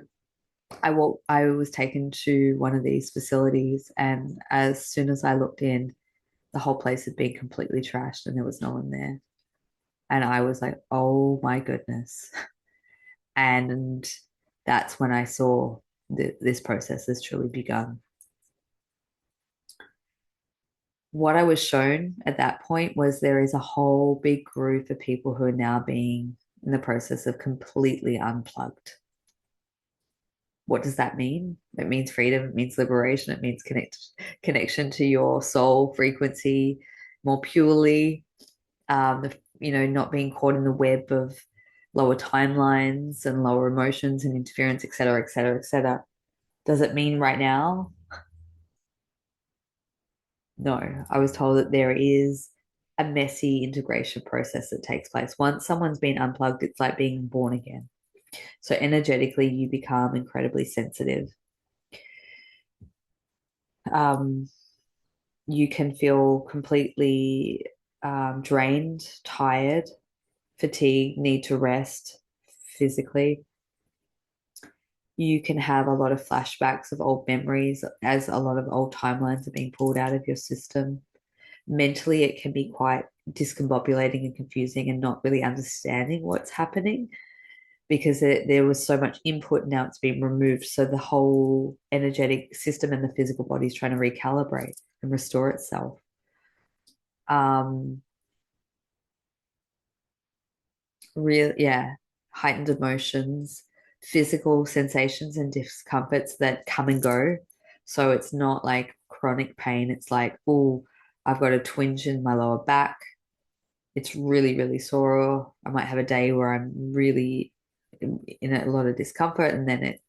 I was taken to one of these facilities, and as soon as I looked in, the whole place had been completely trashed and there was no one there. And I was like, oh my goodness. And that's when I saw this process has truly begun. What I was shown at that point was there is a whole big group of people who are now being in the process of completely unplugged. what does that mean? It means freedom, it means liberation, it means connection to your soul frequency more purely, not being caught in the web of lower timelines and lower emotions and interference, et cetera, et cetera, et cetera. Does it mean right now? No. I was told that there is a messy integration process that takes place. Once someone's been unplugged, it's like being born again. So energetically, you become incredibly sensitive. Um, you can feel completely drained, tired, fatigued, need to rest physically. You can have a lot of flashbacks of old memories as a lot of old timelines are being pulled out of your system. Mentally, it can be quite discombobulating and confusing and not really understanding what's happening because there was so much input, now it's been removed. So the whole energetic system and the physical body is trying to recalibrate and restore itself. Um, real, yeah, heightened emotions, physical sensations and discomforts that come and go. So it's not like chronic pain. It's like, oh, I've got a twinge in my lower back. It's really, really sore. I might have a day where I'm really in a lot of discomfort and then it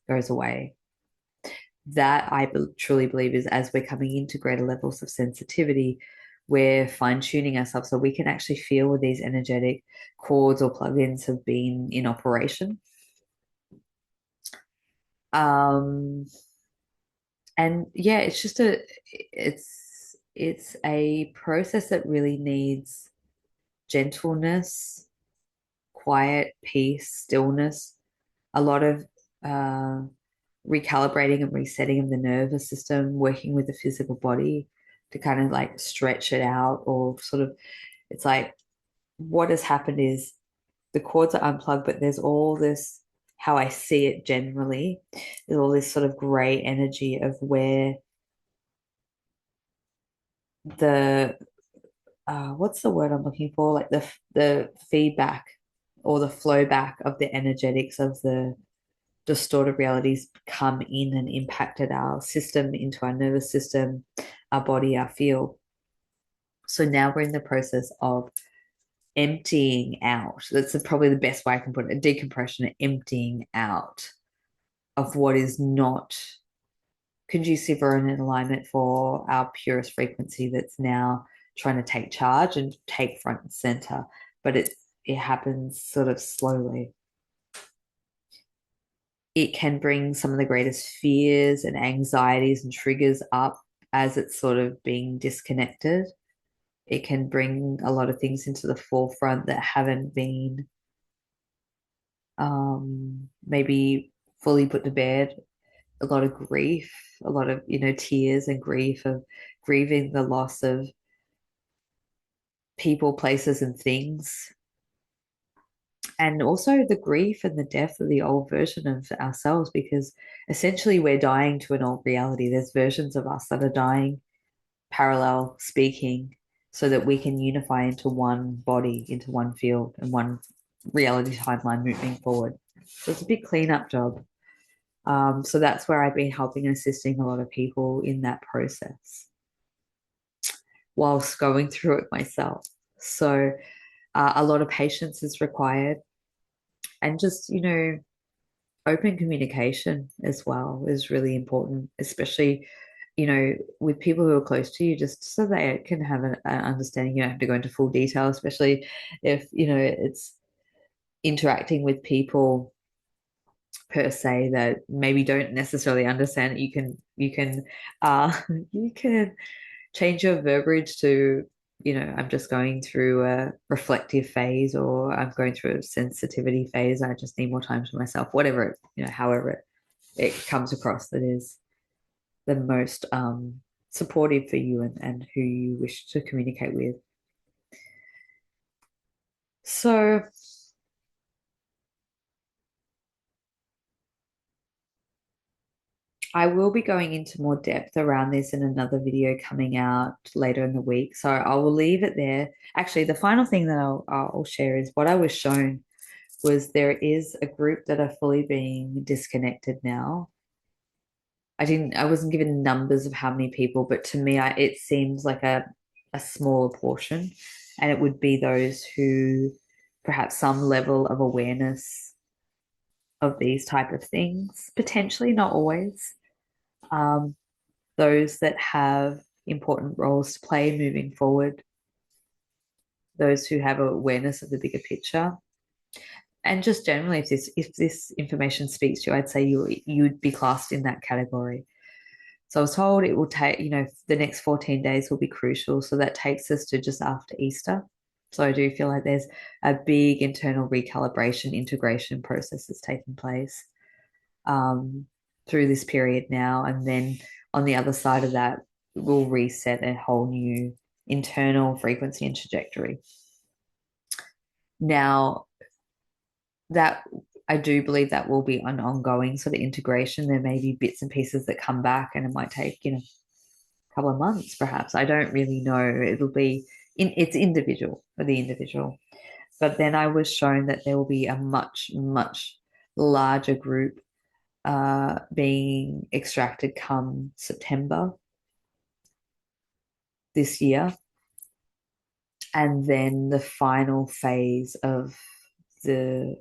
goes away. That I truly believe is as we're coming into greater levels of sensitivity, we're fine tuning ourselves so we can actually feel where these energetic cords or plugins have been in operation. Um, and yeah, it's a process that really needs gentleness, quiet, peace, stillness, a lot of uh, recalibrating and resetting of the nervous system, working with the physical body to kind of like stretch it out or sort of, it's like what has happened is the cords are unplugged, but there's all this, how I see it generally, there's all this sort of gray energy of where the what's the word I'm looking for? Like the feedback or the flow back of the energetics of the distorted realities come in and impacted our system, into our nervous system, our body, our field. So now we're in the process of emptying out. That's probably the best way I can put it, a decompression, emptying out of what is not conducive or in alignment for our purest frequency that's now trying to take charge and take front and center. But it happens sort of slowly. It can bring some of the greatest fears and anxieties and triggers up as it's sort of being disconnected. It can bring a lot of things into the forefront that haven't been maybe fully put to bed. A lot of grief, a lot of, tears and grief of grieving the loss of people, places, and things. And also the grief and the death of the old version of ourselves, because essentially we're dying to an old reality. There's versions of us that are dying, parallel speaking, so that we can unify into one body, into one field, and one reality timeline moving forward. So it's a big cleanup job. So that's where I've been helping and assisting a lot of people in that process whilst going through it myself. So a lot of patience is required, and just, open communication as well is really important, especially, with people who are close to you, just so they can have an understanding. You don't have to go into full detail, especially if, it's interacting with people per se that maybe don't necessarily understand it. You can change your verbiage to, I'm just going through a reflective phase, or I'm going through a sensitivity phase. I just need more time to myself, whatever it, however it comes across that is the most supportive for you and who you wish to communicate with. So I will be going into more depth around this in another video coming out later in the week. So I will leave it there. Actually, the final thing that I'll share is what I was shown was there is a group that are fully being disconnected now. I wasn't given numbers of how many people, but to me, it seems like a smaller portion, and it would be those who perhaps some level of awareness of these type of things, potentially, not always. Um, those that have important roles to play moving forward, those who have awareness of the bigger picture. And just generally, if this information speaks to you, I'd say you'd be classed in that category. So I was told it will take, the next 14 days will be crucial. So that takes us to just after Easter. So I do feel like there's a big internal recalibration, integration process that's taking place through this period now. And then on the other side of that, we'll reset a whole new internal frequency and trajectory. Now, that I do believe that will be an ongoing sort of integration. There may be bits and pieces that come back, and it might take, a couple of months, perhaps. I don't really know. It's individual for the individual. But then I was shown that there will be a much, much larger group being extracted come September this year. And then the final phase of the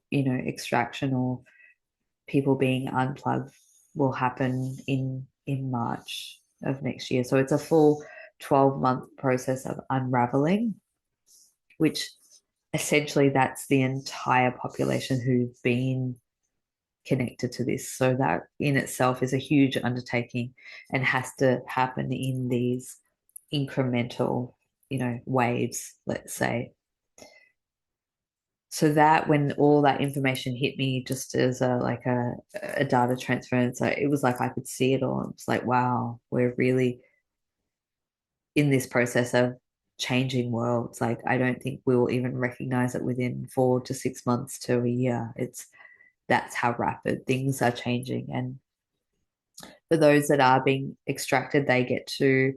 extraction or people being unplugged will happen in March of next year. So it's a full 12-month process of unraveling, which essentially that's the entire population who've been connected to this. So that in itself is a huge undertaking and has to happen in these incremental, waves, let's say. So that when all that information hit me just as a data transference, it was like I could see it all. It's like, wow, we're really in this process of changing worlds. Like I don't think we'll even recognize it within 4 to 6 months to a year. That's how rapid things are changing. And for those that are being extracted, they get to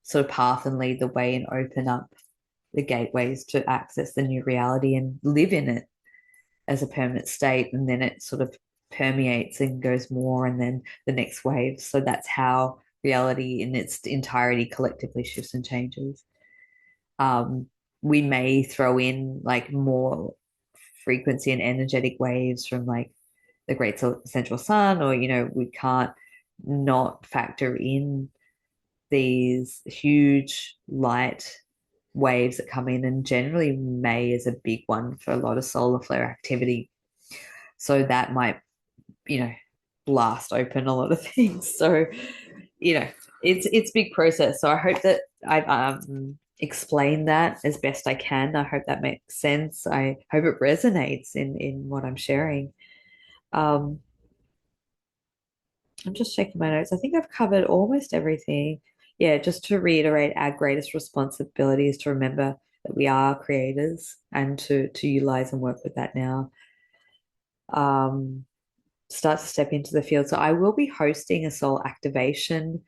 sort of path and lead the way and open up the gateways to access the new reality and live in it as a permanent state. And then it sort of permeates and goes more, and then the next wave. So that's how reality in its entirety collectively shifts and changes. We may throw in like more frequency and energetic waves from like the great central sun, or we can't not factor in these huge light waves that come in, and generally May is a big one for a lot of solar flare activity. So that might, blast open a lot of things. So, it's big process. So I hope that I've explained that as best I can. I hope that makes sense. I hope it resonates in what I'm sharing. Um, I'm just checking my notes. I think I've covered almost everything. Yeah, just to reiterate, our greatest responsibility is to remember that we are creators and to utilize and work with that now. Start to step into the field. So I will be hosting a soul activation.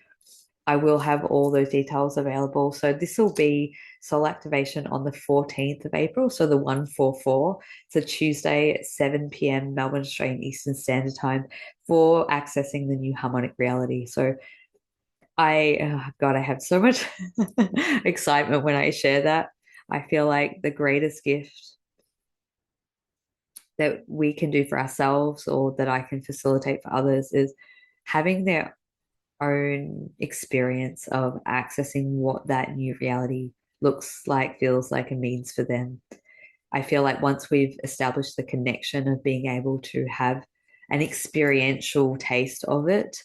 I will have all those details available. So this will be soul activation on the 14th of April. So the 144. It's a Tuesday at 7 p.m. Melbourne, Australian Eastern Standard Time for accessing the new harmonic reality. So God, I have so much excitement when I share that. I feel like the greatest gift that we can do for ourselves or that I can facilitate for others is having their own experience of accessing what that new reality looks like, feels like, and means for them. I feel like once we've established the connection of being able to have an experiential taste of it,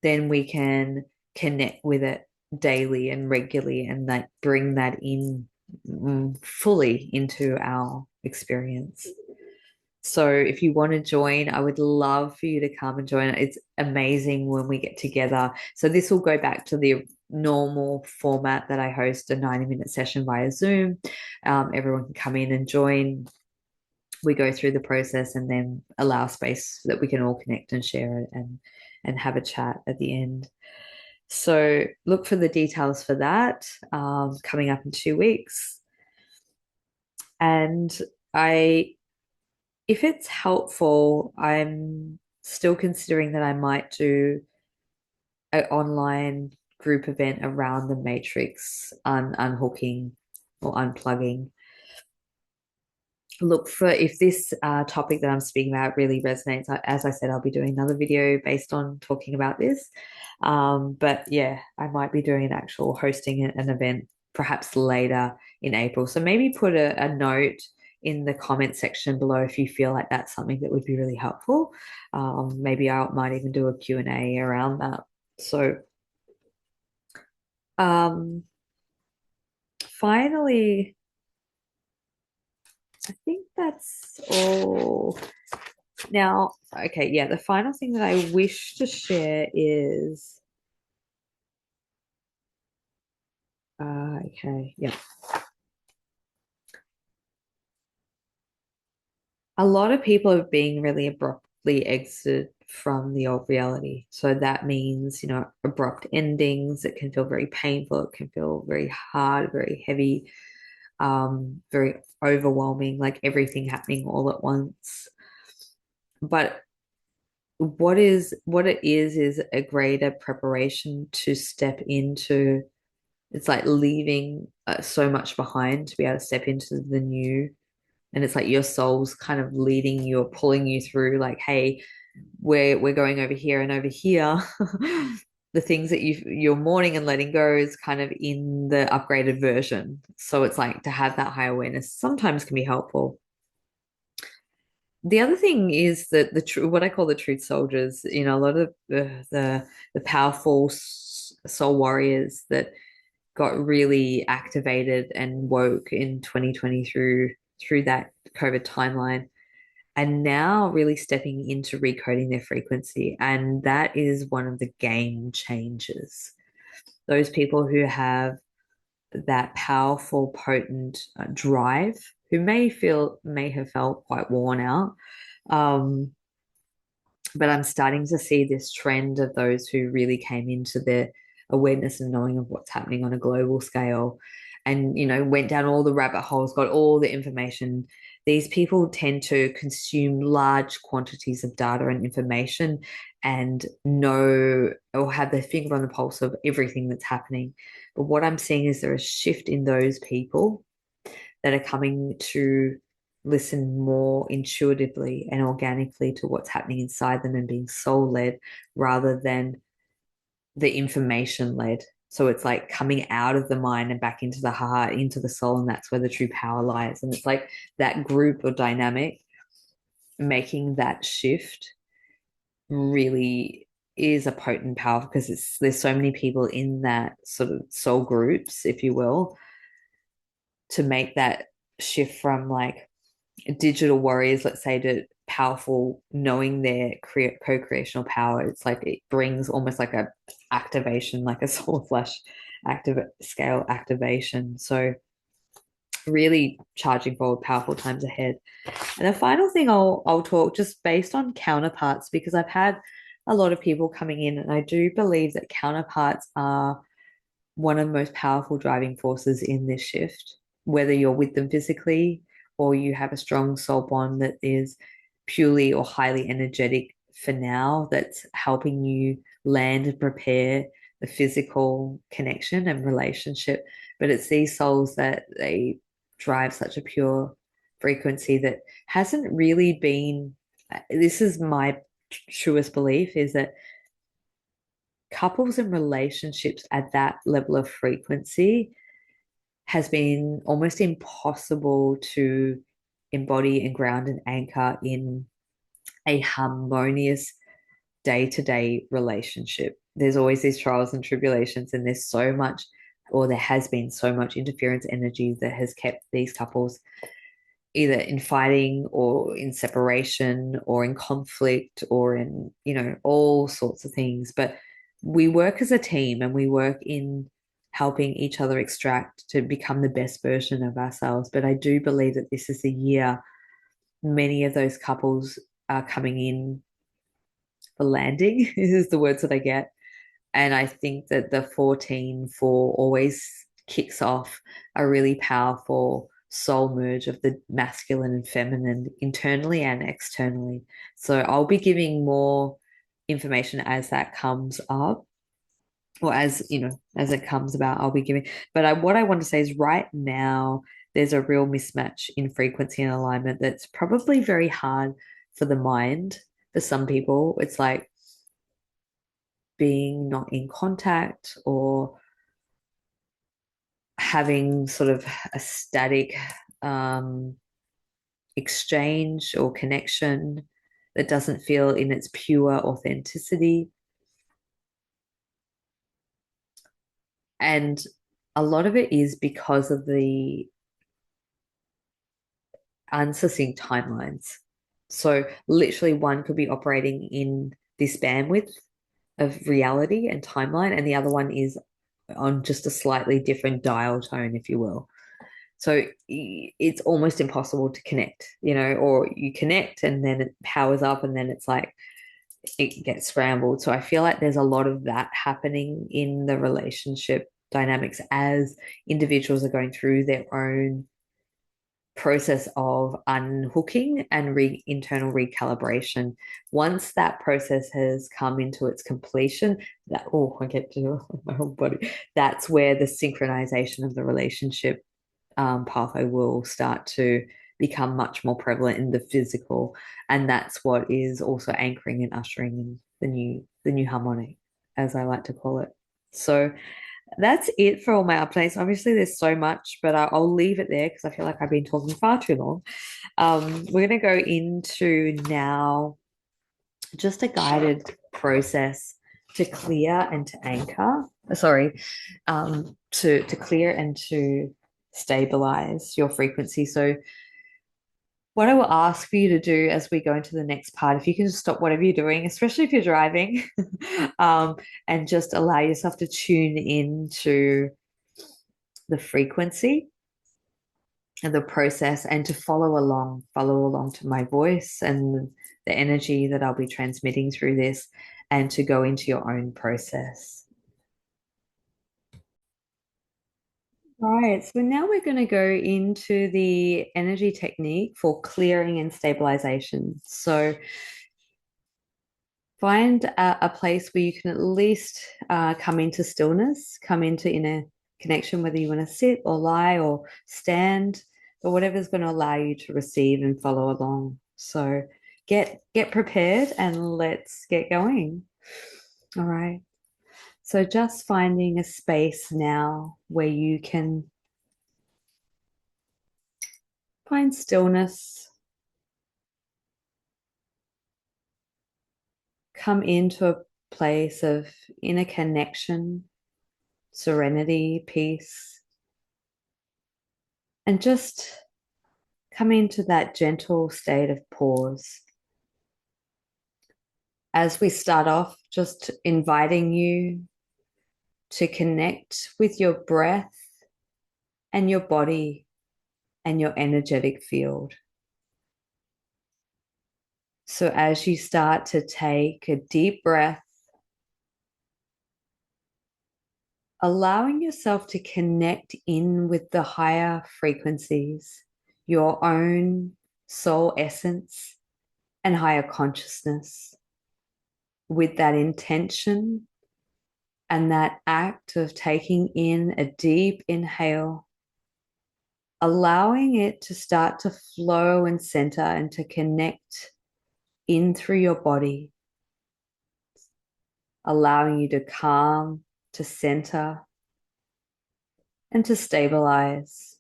then we can connect with it daily and regularly and like bring that in fully into our experience. So if you want to join, I would love for you to come and join. It's amazing when we get together. So this will go back to the normal format that I host, a 90-minute session via Zoom. Everyone can come in and join. We go through the process and then allow space so that we can all connect and share it and have a chat at the end. So look for the details for that coming up in 2 weeks. And I if it's helpful, I'm still considering that I might do an online group event around the matrix, unhooking or unplugging. Look for if this topic that I'm speaking about really resonates. As I said, I'll be doing another video based on talking about this. But yeah, I might be doing an actual hosting an event perhaps later in April. So maybe put a note in the comment section below if you feel like that's something that would be really helpful. Maybe I might even do a Q&A around that. So um, finally, I think that's all. Now, okay, yeah, the final thing that I wish to share is okay, yeah. A lot of people are being really abruptly exited from the old reality. So that means, abrupt endings. It can feel very painful. It can feel very hard, very heavy, very overwhelming, like everything happening all at once. But what it is a greater preparation to step into. It's like leaving so much behind to be able to step into the new. And it's like your soul's kind of leading you or pulling you through, like, hey, we're going over here and over here. The things that you're mourning and letting go is kind of in the upgraded version. So it's like to have that high awareness sometimes can be helpful. The other thing is that the true what I call the truth soldiers, a lot of the powerful soul warriors that got really activated and woke in 2020 through that COVID timeline, and now really stepping into recoding their frequency. And that is one of the game changers. Those people who have that powerful, potent drive, who may have felt quite worn out. Um, but I'm starting to see this trend of those who really came into their awareness and knowing of what's happening on a global scale and, went down all the rabbit holes, got all the information. These people tend to consume large quantities of data and information and know or have their finger on the pulse of everything that's happening. But what I'm seeing is there a shift in those people that are coming to listen more intuitively and organically to what's happening inside them and being soul led rather than the information led. So it's like coming out of the mind and back into the heart, into the soul, and that's where the true power lies. And it's like that group or dynamic making that shift really is a potent power because there's so many people in that sort of soul groups, if you will, to make that shift from like digital warriors, let's say, to powerful, knowing their co-creational power. It's like it brings almost like a activation, like a soul flash active scale activation. So really charging forward, powerful times ahead. And the final thing I'll talk just based on counterparts because I've had a lot of people coming in, and I do believe that counterparts are one of the most powerful driving forces in this shift, whether you're with them physically or you have a strong soul bond that is purely or highly energetic for now, that's helping you land and prepare the physical connection and relationship. But it's these souls that they drive such a pure frequency that hasn't really been. This is my truest belief is that couples and relationships at that level of frequency has been almost impossible to embody and ground and anchor in a harmonious day-to-day relationship. There's always these trials and tribulations, and there's so much, or there has been so much interference energy that has kept these couples either in fighting or in separation or in conflict or in, all sorts of things. But we work as a team and we work in helping each other extract to become the best version of ourselves. But I do believe that this is the year many of those couples are coming in for landing, is the words that I get. And I think that the 14 for always kicks off a really powerful soul merge of the masculine and feminine internally and externally. So I'll be giving more information as that comes up, or as you know, as it comes about, I'll be giving. But what I want to say is right now, there's a real mismatch in frequency and alignment that's probably very hard for the mind. For some people, it's like being not in contact or having sort of a static um, exchange or connection that doesn't feel in its pure authenticity. And a lot of it is because of the unsuccinct timelines. So, literally, one could be operating in this bandwidth of reality and timeline, and the other one is on just a slightly different dial tone, if you will. So it's almost impossible to connect, or you connect and then it powers up and then it's like it gets scrambled. So I feel like there's a lot of that happening in the relationship dynamics as individuals are going through their own process of unhooking and internal recalibration. Once that process has come into its completion, I get to my whole body. That's where the synchronization of the relationship pathway will start to become much more prevalent in the physical, and that's what is also anchoring and ushering in the new harmonic, as I like to call it. So that's it for all my updates. Obviously, there's so much, but I'll leave it there because I feel like I've been talking far too long. We're going to go into now just a guided process to clear and to anchor. Sorry, to clear and to stabilize your frequency. So what I will ask for you to do as we go into the next part, if you can just stop whatever you're doing, especially if you're driving, and just allow yourself to tune into the frequency and the process and to follow along to my voice and the energy that I'll be transmitting through this and to go into your own process. Right, so now we're going to go into the energy technique for clearing and stabilization. So find a place where you can at least come into stillness, come into inner connection, whether you want to sit or lie or stand, but whatever's going to allow you to receive and follow along. So get prepared and let's get going. All right. So just finding a space now where you can find stillness, come into a place of inner connection, serenity, peace, and just come into that gentle state of pause. As we start off, just inviting you to connect with your breath and your body and your energetic field. So as you start to take a deep breath, allowing yourself to connect in with the higher frequencies, your own soul essence and higher consciousness, with that intention and that act of taking in a deep inhale, allowing it to start to flow and center and to connect in through your body, allowing you to calm, to center, and to stabilize.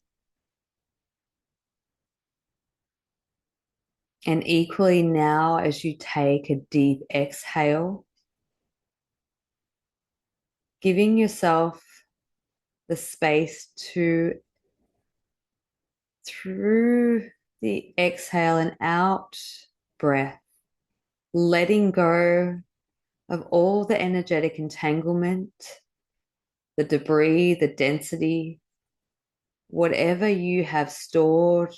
And equally now, as you take a deep exhale, giving yourself the space to, through the exhale and out breath, letting go of all the energetic entanglement, the debris, the density, whatever you have stored,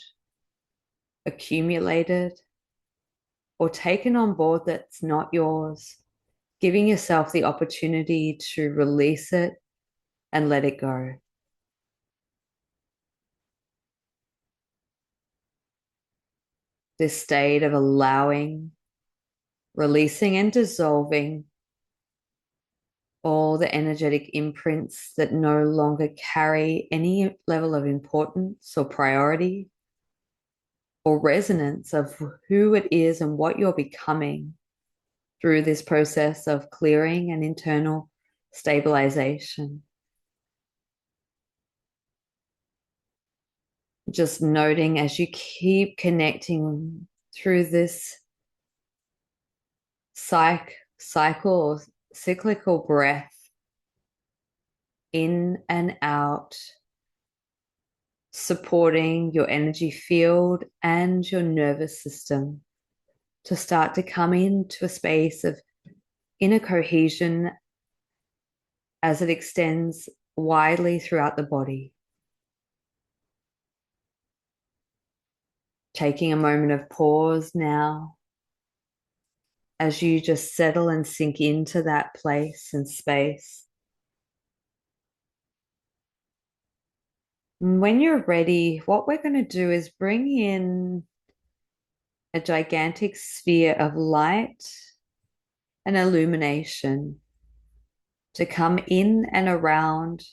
accumulated, or taken on board that's not yours, giving yourself the opportunity to release it and let it go. this state of allowing, releasing, and dissolving all the energetic imprints that no longer carry any level of importance or priority or resonance of who it is and what you're becoming through this process of clearing and internal stabilization. Just noting as you keep connecting through this cycle or cyclical breath in and out, supporting your energy field and your nervous system to start to come into a space of inner cohesion as it extends widely throughout the body. Taking a moment of pause now as you just settle and sink into that place and space. And when you're ready, what we're going to do is bring in a gigantic sphere of light and illumination to come in and around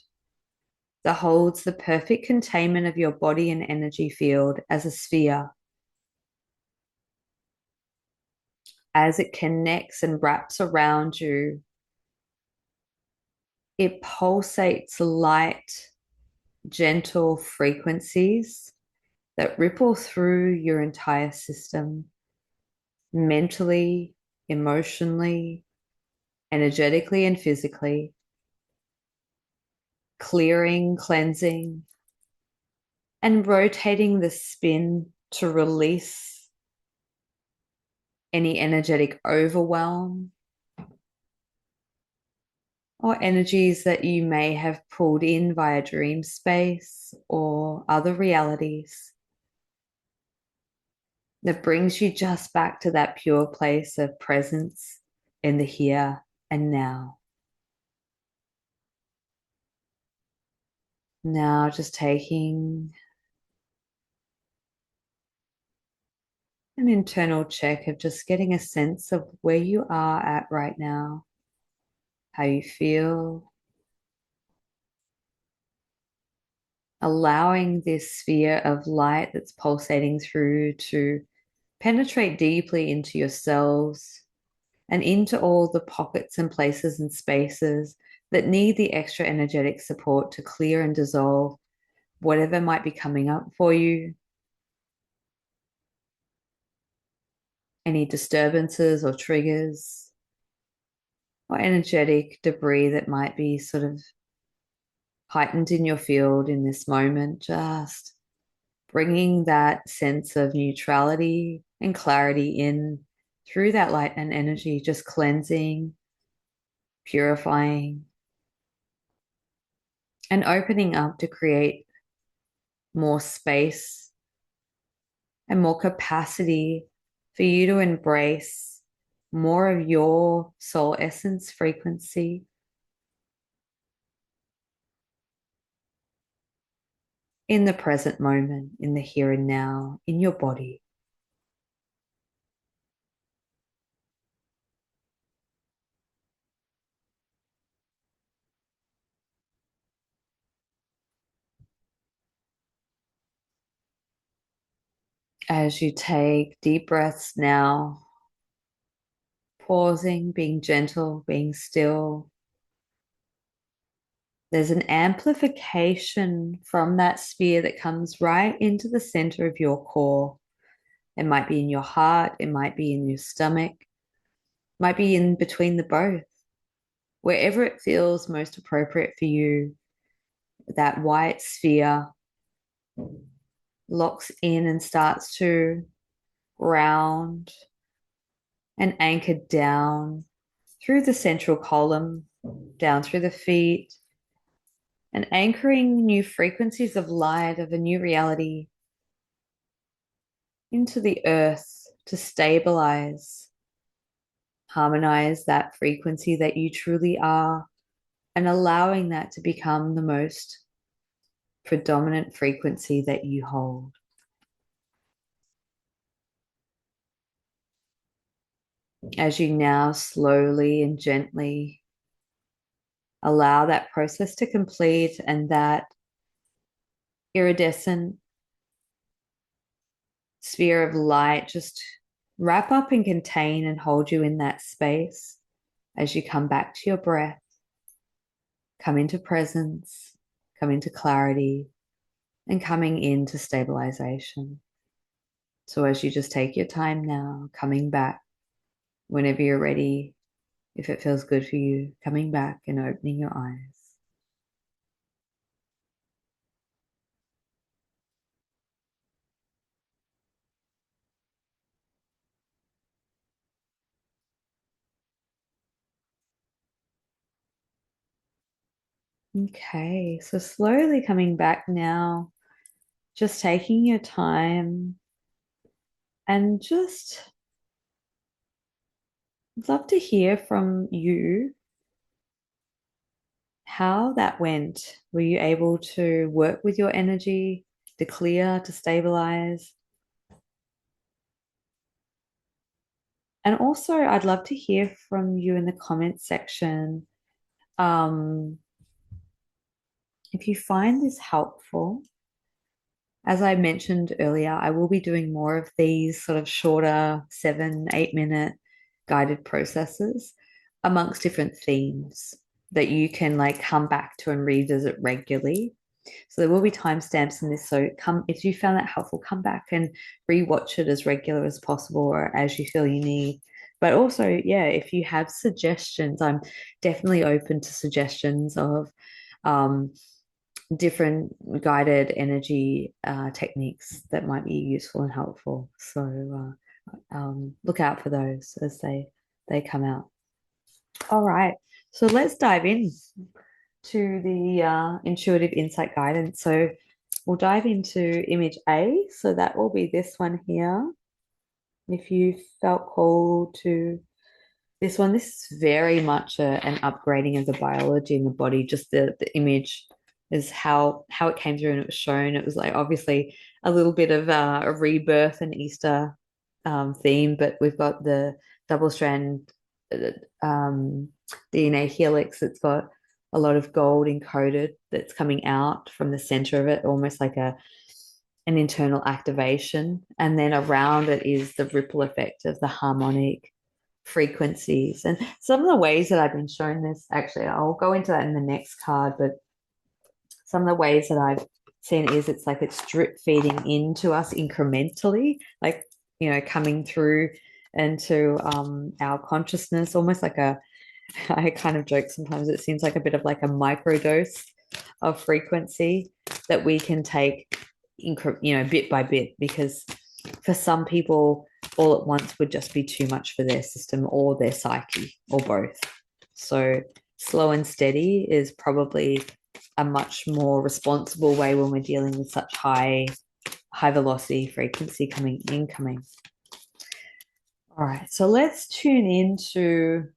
that holds the perfect containment of your body and energy field as a sphere. As it connects and wraps around you, it pulsates light, gentle frequencies that ripple through your entire system, mentally, emotionally, energetically, and physically, clearing, cleansing, and rotating the spin to release any energetic overwhelm or energies that you may have pulled in via dream space or other realities that brings you just back to that pure place of presence in the here and now. Now, just taking an internal check of just getting a sense of where you are at right now, how you feel, allowing this sphere of light that's pulsating through to penetrate deeply into your cells and into all the pockets and places and spaces that need the extra energetic support to clear and dissolve whatever might be coming up for you, any disturbances or triggers or energetic debris that might be sort of heightened in your field in this moment, just bringing that sense of neutrality and clarity in through that light and energy, just cleansing, purifying, and opening up to create more space and more capacity for you to embrace more of your soul essence frequency in the present moment, in the here and now, in your body. As you take deep breaths now, pausing, being gentle, being still, there's an amplification from that sphere that comes right into the center of your core. It might be in your heart, it might be in your stomach, it might be in between the both. Wherever it feels most appropriate for you, that white sphere locks in and starts to round and anchor down through the central column, down through the feet, and anchoring new frequencies of light of a new reality into the earth to stabilize, harmonize that frequency that you truly are, and allowing that to become the most predominant frequency that you hold. as you now slowly and gently allow that process to complete, and that iridescent sphere of light just wrap up and contain and hold you in that space as you come back to your breath, come into presence, come into clarity, and coming into stabilization. So as you just take your time now, coming back whenever you're ready, if it feels good for you, coming back and opening your eyes. Okay, so slowly coming back now, just taking your time and just love to hear from you how that went. Were you able to work with your energy, to clear, to stabilize? And also, I'd love to hear from you in the comments section. Um, if you find this helpful, as I mentioned earlier, I will be doing more of these sort of shorter 7, 8 minute guided processes amongst different themes that you can like come back to and revisit regularly. So there will be timestamps in this. So come if you found that helpful, come back and rewatch it as regular as possible or as you feel you need. But also, yeah, if you have suggestions, I'm definitely open to suggestions of um, different guided energy techniques that might be useful and helpful. So look out for those as they come out. All right, so let's dive in to the intuitive insight guidance. So we'll dive into image A. So that will be this one here. If you felt called to this one, this is very much an upgrading of the biology in the body. Just the image is how it came through and it was shown. It was like obviously a little bit of a rebirth and Easter theme, but we've got the double strand DNA helix. It's got a lot of gold encoded that's coming out from the center of it, almost like an internal activation. And then around it is the ripple effect of the harmonic frequencies. And some of the ways that I've been shown this, actually, I'll go into that in the next card, but some of the ways that I've seen is it's like it's drip feeding into us incrementally, like, coming through into our consciousness, almost like I kind of joke sometimes it seems like a bit of like a microdose of frequency that we can take, bit by bit, because for some people, all at once would just be too much for their system or their psyche or both. So slow and steady is probably a much more responsible way when we're dealing with such high velocity frequency coming incoming. All right, so let's tune into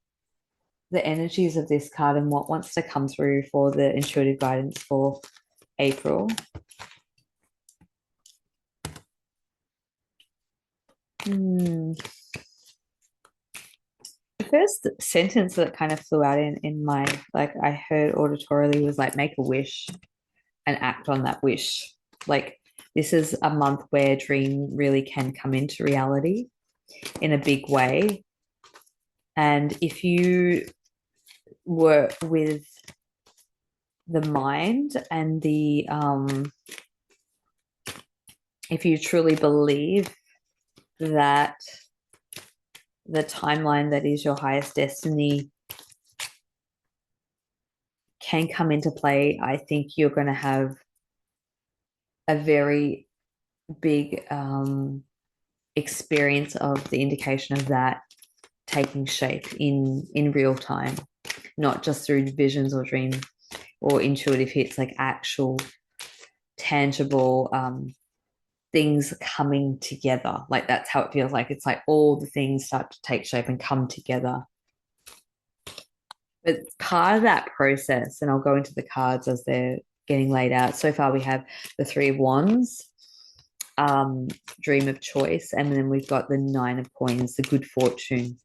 the energies of this card and what wants to come through for the intuitive guidance for April. The first sentence that kind of flew out in my, like, I heard auditorily was like, make a wish and act on that wish. Like, this is a month where dream really can come into reality in a big way. And if you work with the mind and if you truly believe that the timeline that is your highest destiny can come into play, I think you're going to have a very big experience of the indication of that taking shape in real time, not just through visions or dreams or intuitive hits, like actual tangible things coming together. Like that's how it feels like. It's like all the things start to take shape and come together. But part of that process, and I'll go into the cards as they're getting laid out. So far, we have the Three of Wands, Dream of Choice, and then we've got the Nine of Coins, the Good Fortune.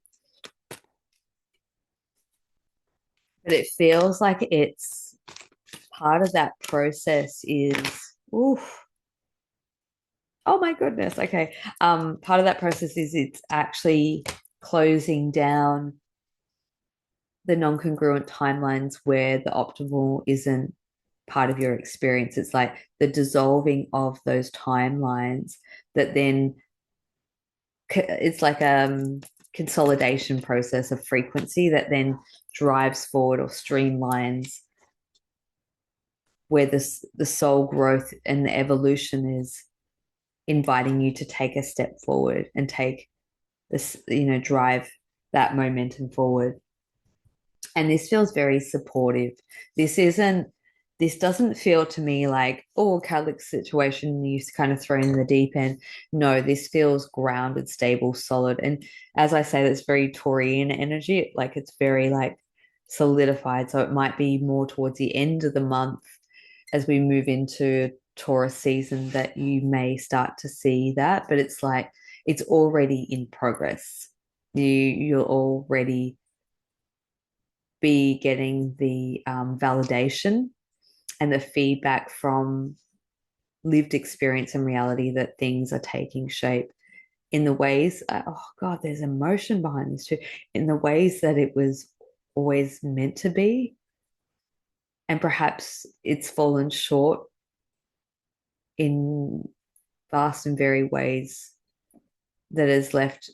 But it feels like it's part of that process is, oof, oh my goodness. Okay. Part of that process is it's actually closing down the non-congruent timelines where the optimal isn't part of your experience. It's like the dissolving of those timelines that then it's like a consolidation process of frequency that then drives forward or streamlines where the soul growth and the evolution is inviting you to take a step forward and take this, drive that momentum forward. And this feels very supportive. This isn't, this doesn't feel to me like, oh, Catholic situation, you kind of thrown in the deep end. No, this feels grounded, stable, solid. And as I say, that's very Taurian energy. Like it's very like solidified. So it might be more towards the end of the month as we move into Taurus season that you may start to see that. But it's like it's already in progress. You're already be getting the validation and the feedback from lived experience and reality that things are taking shape in the ways, oh God, there's emotion behind this too, in the ways that it was always meant to be. And perhaps it's fallen short in vast and varied ways that has left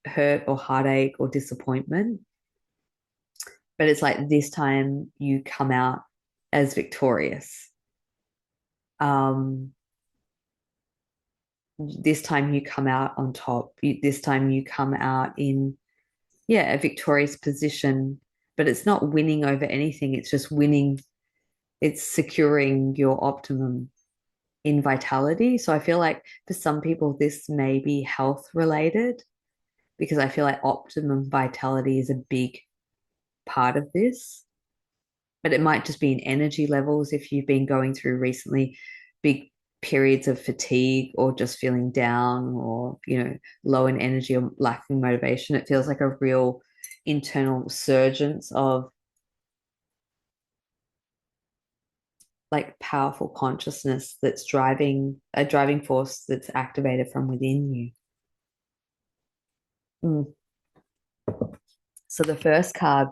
hurt or heartache or disappointment. But it's like this time you come out as victorious. Um, this time you come out on top. This time you come out in, yeah, a victorious position, but it's not winning over anything. It's just winning, it's securing your optimum in vitality. So I feel like for some people, this may be health related because I feel like optimum vitality is a big part of this. But it might just be in energy levels if you've been going through recently big periods of fatigue or just feeling down or low in energy or lacking motivation. It feels like a real internal surgence of like powerful consciousness that's driving a driving force that's activated from within you. Mm. So the first card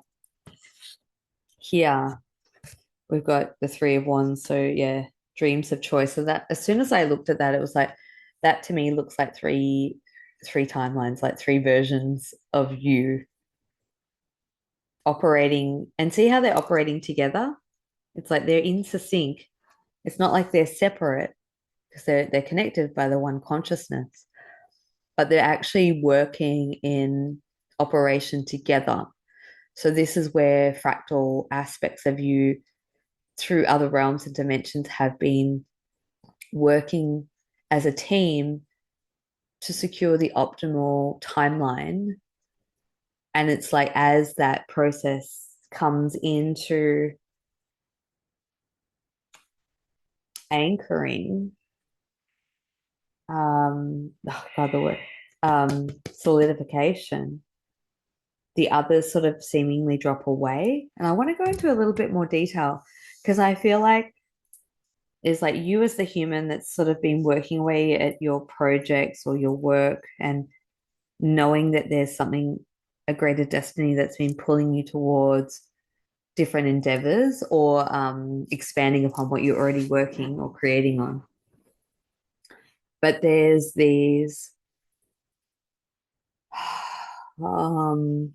here, we've got the Three of Wands. So yeah, dreams of choice. So that as soon as I looked at that, it was like that to me looks like three timelines, like three versions of you operating, and see how they're operating together. It's like they're in sync. It's not like they're separate because they're connected by the one consciousness, but they're actually working in operation together. So this is where fractal aspects of you through other realms and dimensions have been working as a team to secure the optimal timeline. And it's like as that process comes into anchoring, oh God, the word, solidification, the others sort of seemingly drop away. And I want to go into a little bit more detail because I feel like it's like you as the human that's sort of been working away at your projects or your work and knowing that there's something, a greater destiny that's been pulling you towards different endeavors or expanding upon what you're already working or creating on. But there's these um,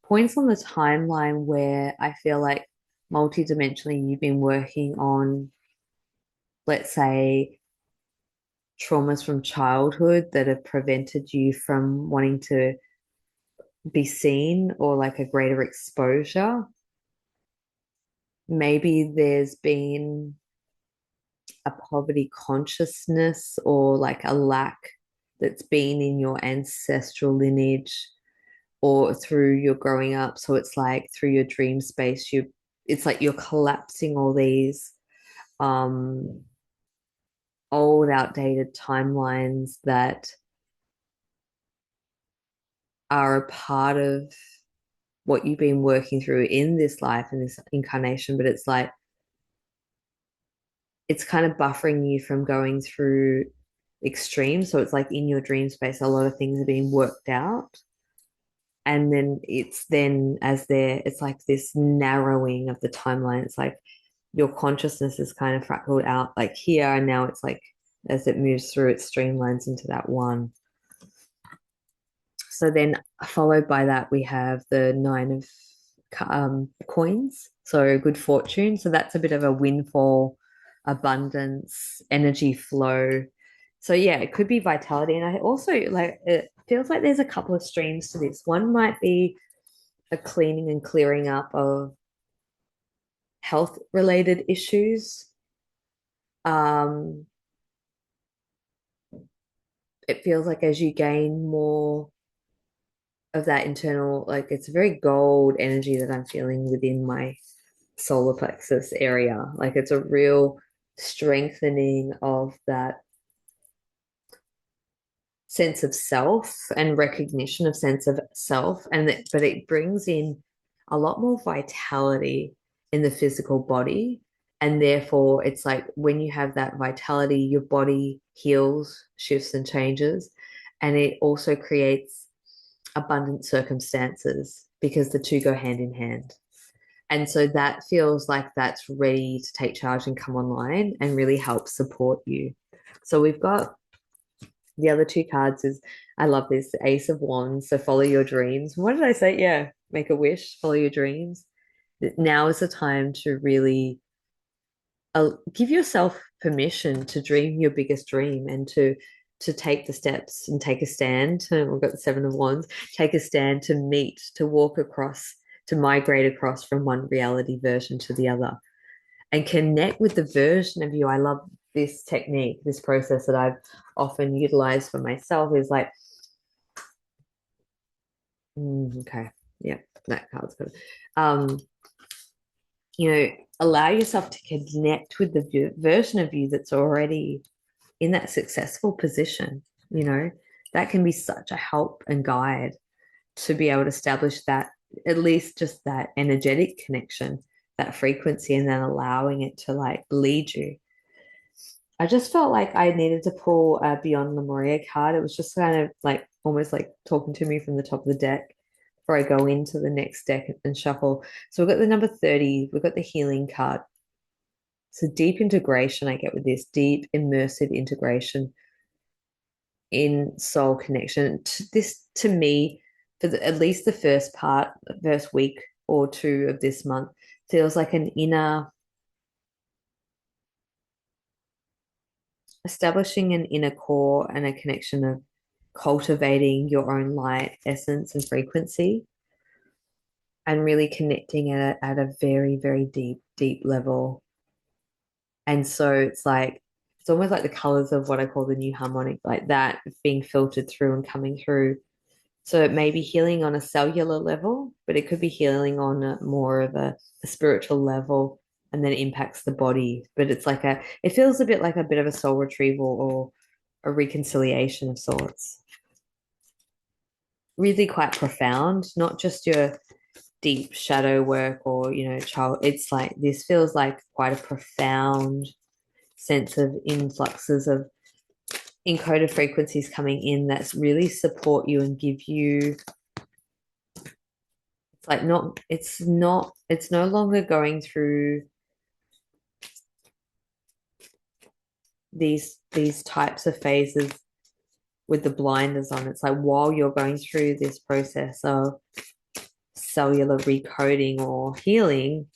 points on the timeline where I feel like multidimensionally you've been working on, let's say, traumas from childhood that have prevented you from wanting to be seen or like a greater exposure. Maybe there's been a poverty consciousness or like a lack that's been in your ancestral lineage or through your growing up. So it's like through your dream space, it's like you're collapsing all these um old outdated timelines that are a part of what you've been working through in this life and this incarnation, but it's like it's kind of buffering you from going through extremes. So it's like in your dream space, a lot of things are being worked out. And then it's then as there, it's like this narrowing of the timeline. It's like your consciousness is kind of fractaled out like here, and now it's like as it moves through, it streamlines into that one. So then followed by that, we have the nine of coins. So good fortune. So that's a bit of a windfall, abundance, energy flow. So yeah, it could be vitality. And I also like it feels like there's a couple of streams to this. One might be a cleaning and clearing up of health related issues. Um, it feels like as you gain more of that internal, like it's very gold energy that I'm feeling within my solar plexus area. Like it's a real strengthening of that sense of self and recognition of sense of self. And that, but it brings in a lot more vitality in the physical body. And therefore, it's like when you have that vitality, your body heals, shifts, and changes. And it also creates abundant circumstances because the two go hand in hand. And so that feels like that's ready to take charge and come online and really help support you. So we've got the other two cards is, I love this, the Ace of Wands. So follow your dreams. What did I say? Yeah, make a wish, follow your dreams. Now is the time to really give yourself permission to dream your biggest dream and to take the steps and take a stand. We've got the Seven of Wands. Take a stand to meet, to walk across, to migrate across from one reality version to the other, and connect with the version of you. I love this technique, this process that I've often utilized for myself is like, okay, yeah, that card's good. Um, allow yourself to connect with the version of you that's already in that successful position. That can be such a help and guide to be able to establish that, at least just that energetic connection, that frequency, and then allowing it to like lead you. I just felt like I needed to pull a Beyond Memoria card. It was just kind of like almost like talking to me from the top of the deck before I go into the next deck and shuffle. So we've got the number 30, we've got the healing card. So deep integration, I get with this deep immersive integration in soul connection. This to me, for at least the first week or two of this month, feels like an inner establishing an inner core and a connection of cultivating your own light, essence, and frequency, and really connecting at a very, very deep, deep level. And so it's almost like the colors of what I call the new harmonic, like that being filtered through and coming through. So it may be healing on a cellular level, but it could be healing on more of a spiritual level, and then it impacts the body. But it feels a bit like a bit of a soul retrieval or a reconciliation of sorts. Really quite profound, not just your deep shadow work or, child. It's like this feels like quite a profound sense of influxes of encoded frequencies coming in that's really support you and give you, it's like it's no longer going through these types of phases with the blinders on. It's like while you're going through this process of cellular recoding or healing,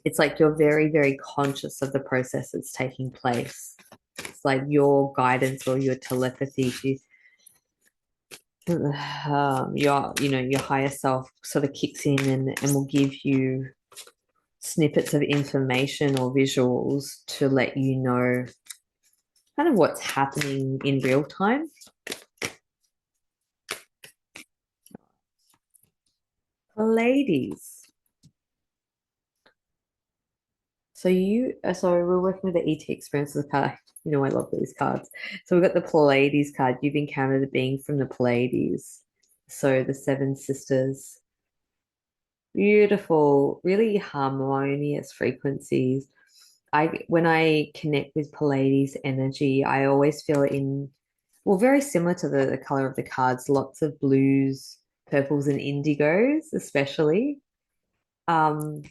it's like you're very, very conscious of the process that's taking place. It's like your guidance or your telepathy to your higher self sort of kicks in and will give you snippets of information or visuals to let you know kind of what's happening in real time. Ladies. So we're working with the ET experiences card. I love these cards. So we've got the Pleiades card. You've encountered a being from the Pleiades. So the seven sisters, beautiful, really harmonious frequencies. When I connect with Pleiades energy, I always feel it in, well, very similar to the color of the cards, lots of blues, purples, and indigos, especially. Um,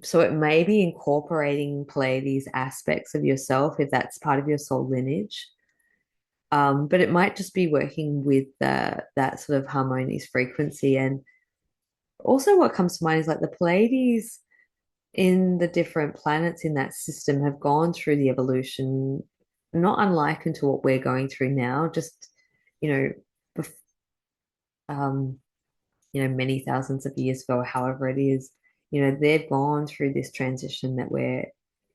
so it may be incorporating Pleiades aspects of yourself if that's part of your soul lineage. But it might just be working with that sort of harmonious frequency. And also, what comes to mind is like the Pleiades in the different planets in that system have gone through the evolution, not unlike into what we're going through now, just, you know, bef um, many thousands of years ago, however it is, they've gone through this transition that we're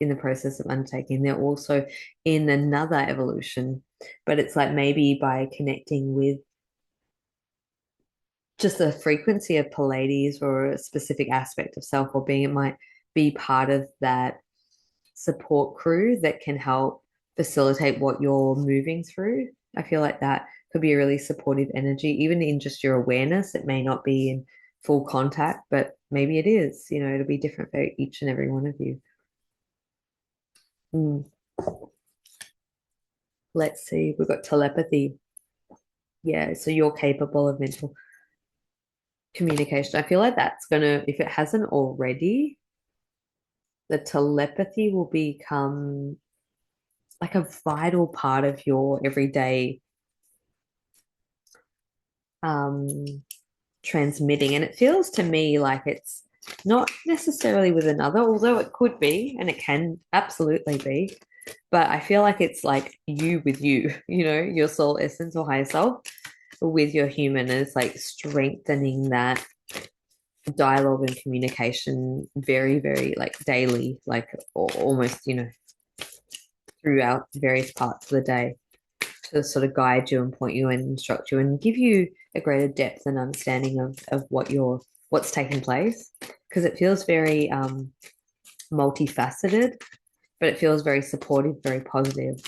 in the process of undertaking. They're also in another evolution, but it's like maybe by connecting with just the frequency of Pleiades or a specific aspect of self or being, it might be part of that support crew that can help facilitate what you're moving through. I feel like that could be a really supportive energy, even in just your awareness. It may not be in full contact, but maybe it is. It'll be different for each and every one of you. Mm. Let's see. We've got telepathy. Yeah, so you're capable of mental communication. I feel like that's gonna, if it hasn't already, the telepathy will become like a vital part of your everyday um transmitting. And it feels to me like it's not necessarily with another, although it could be, and it can absolutely be. But I feel like it's like you with you, your soul essence or higher self with your human. And it's like strengthening that dialogue and communication very, very like daily, like almost, throughout various parts of the day to sort of guide you and point you and instruct you and give you a greater depth and understanding of what's taking place, because it feels very multifaceted, but it feels very supportive, very positive.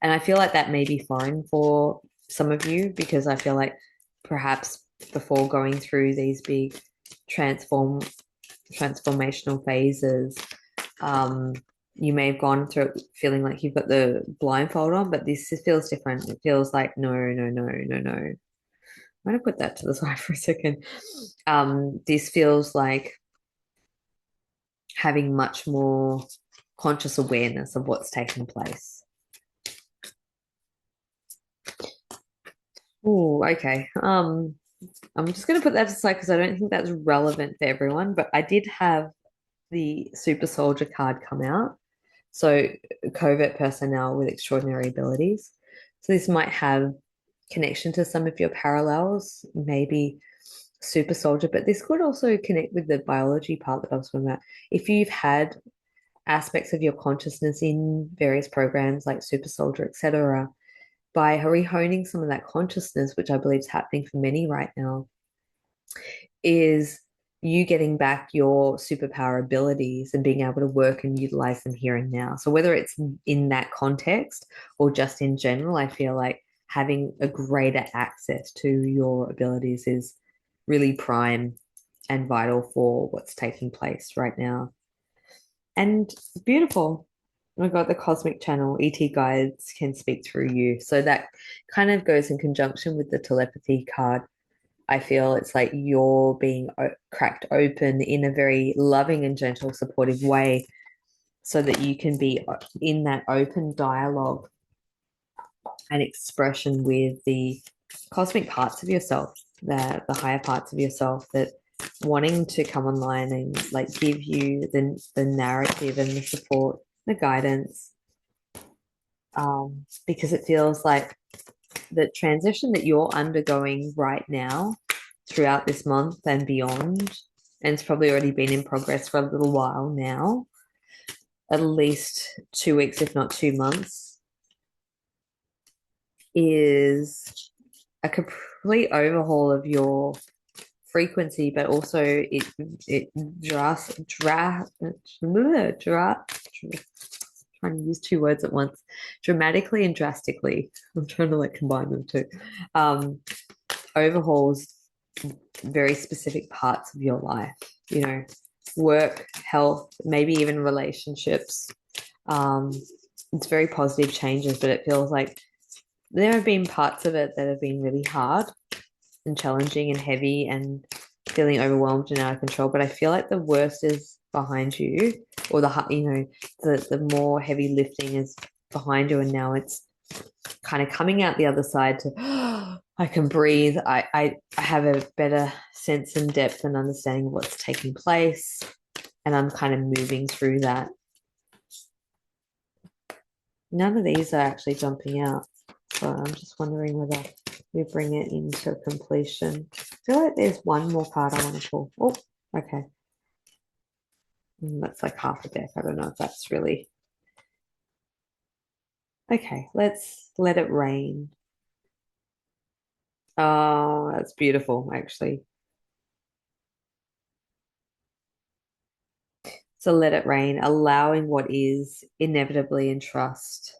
And I feel like that may be foreign for some of you, because I feel like perhaps before going through these big transformational phases, um, you may have gone through it feeling like you've got the blindfold on, but this feels different. It feels like, no, no, no, no, no. I'm going to put that to the side for a second. This feels like having much more conscious awareness of what's taking place. Oh, okay. I'm just going to put that aside because I don't think that's relevant for everyone, but I did have the super soldier card come out. So covert personnel with extraordinary abilities. So this might have connection to some of your parallels, maybe super soldier, but this could also connect with the biology part that I was talking about. If you've had aspects of your consciousness in various programs like super soldier, etc., by rehoning some of that consciousness, which I believe is happening for many right now, is you getting back your superpower abilities and being able to work and utilize them here and now. So whether it's in that context or just in general, I feel like having a greater access to your abilities is really prime and vital for what's taking place right now. And beautiful. Oh my God, the cosmic channel, ET guides can speak through you. So that kind of goes in conjunction with the telepathy card. I feel it's like you're being cracked open in a very loving and gentle, supportive way so that you can be in that open dialogue and expression with the cosmic parts of yourself, the higher parts of yourself that wanting to come online and like give you the narrative and the support, the guidance, because it feels like the transition that you're undergoing right now throughout this month and beyond, and it's probably already been in progress for a little while now, at least 2 weeks, if not 2 months, is a complete overhaul of your frequency, but also it trying to use two words at once, dramatically and drastically. I'm trying to like combine them too. Um, overhauls very specific parts of your life, you know, work, health, maybe even relationships. Um, it's very positive changes, but it feels like there have been parts of it that have been really hard and challenging and heavy and feeling overwhelmed and out of control. But I feel like the worst is behind you, or the more heavy lifting is behind you, and now it's kind of coming out the other side to I can breathe. I have a better sense and depth and understanding of what's taking place, and I'm kind of moving through that. None of these are actually jumping out, so I'm just wondering whether we bring it into completion. I feel like there's one more card I want to pull. Oh, okay. That's like half a deck. I don't know if that's really okay. Let's let it rain. Oh, that's beautiful, actually. So let it rain, allowing what is inevitably and trust.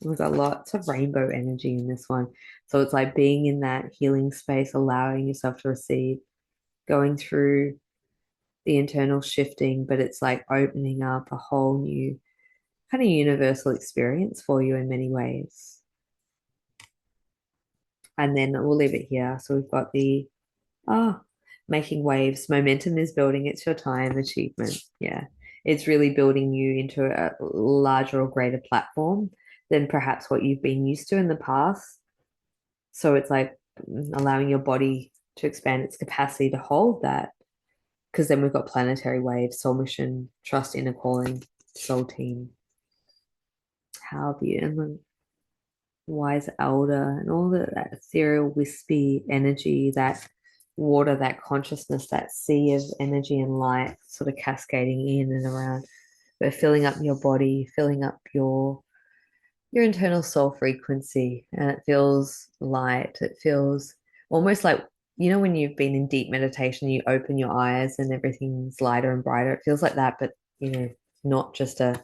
We've got lots of rainbow energy in this one. So it's like being in that healing space, allowing yourself to receive, going through the internal shifting, but it's like opening up a whole new kind of universal experience for you in many ways. And then we'll leave it here. So we've got the oh, making waves. Momentum is building. It's your time. Achievement. Yeah. It's really building you into a larger or greater platform than perhaps what you've been used to in the past. So it's like allowing your body to expand its capacity to hold that. Because then we've got planetary waves, soul mission, trust, inner calling, soul team. How beautiful. Wise elder and all that ethereal wispy energy, that water, that consciousness, that sea of energy and light sort of cascading in and around, but filling up your body, filling up your internal soul frequency. And it feels light. It feels almost like, you know, when you've been in deep meditation, you open your eyes and everything's lighter and brighter. It feels like that, but you know, not just a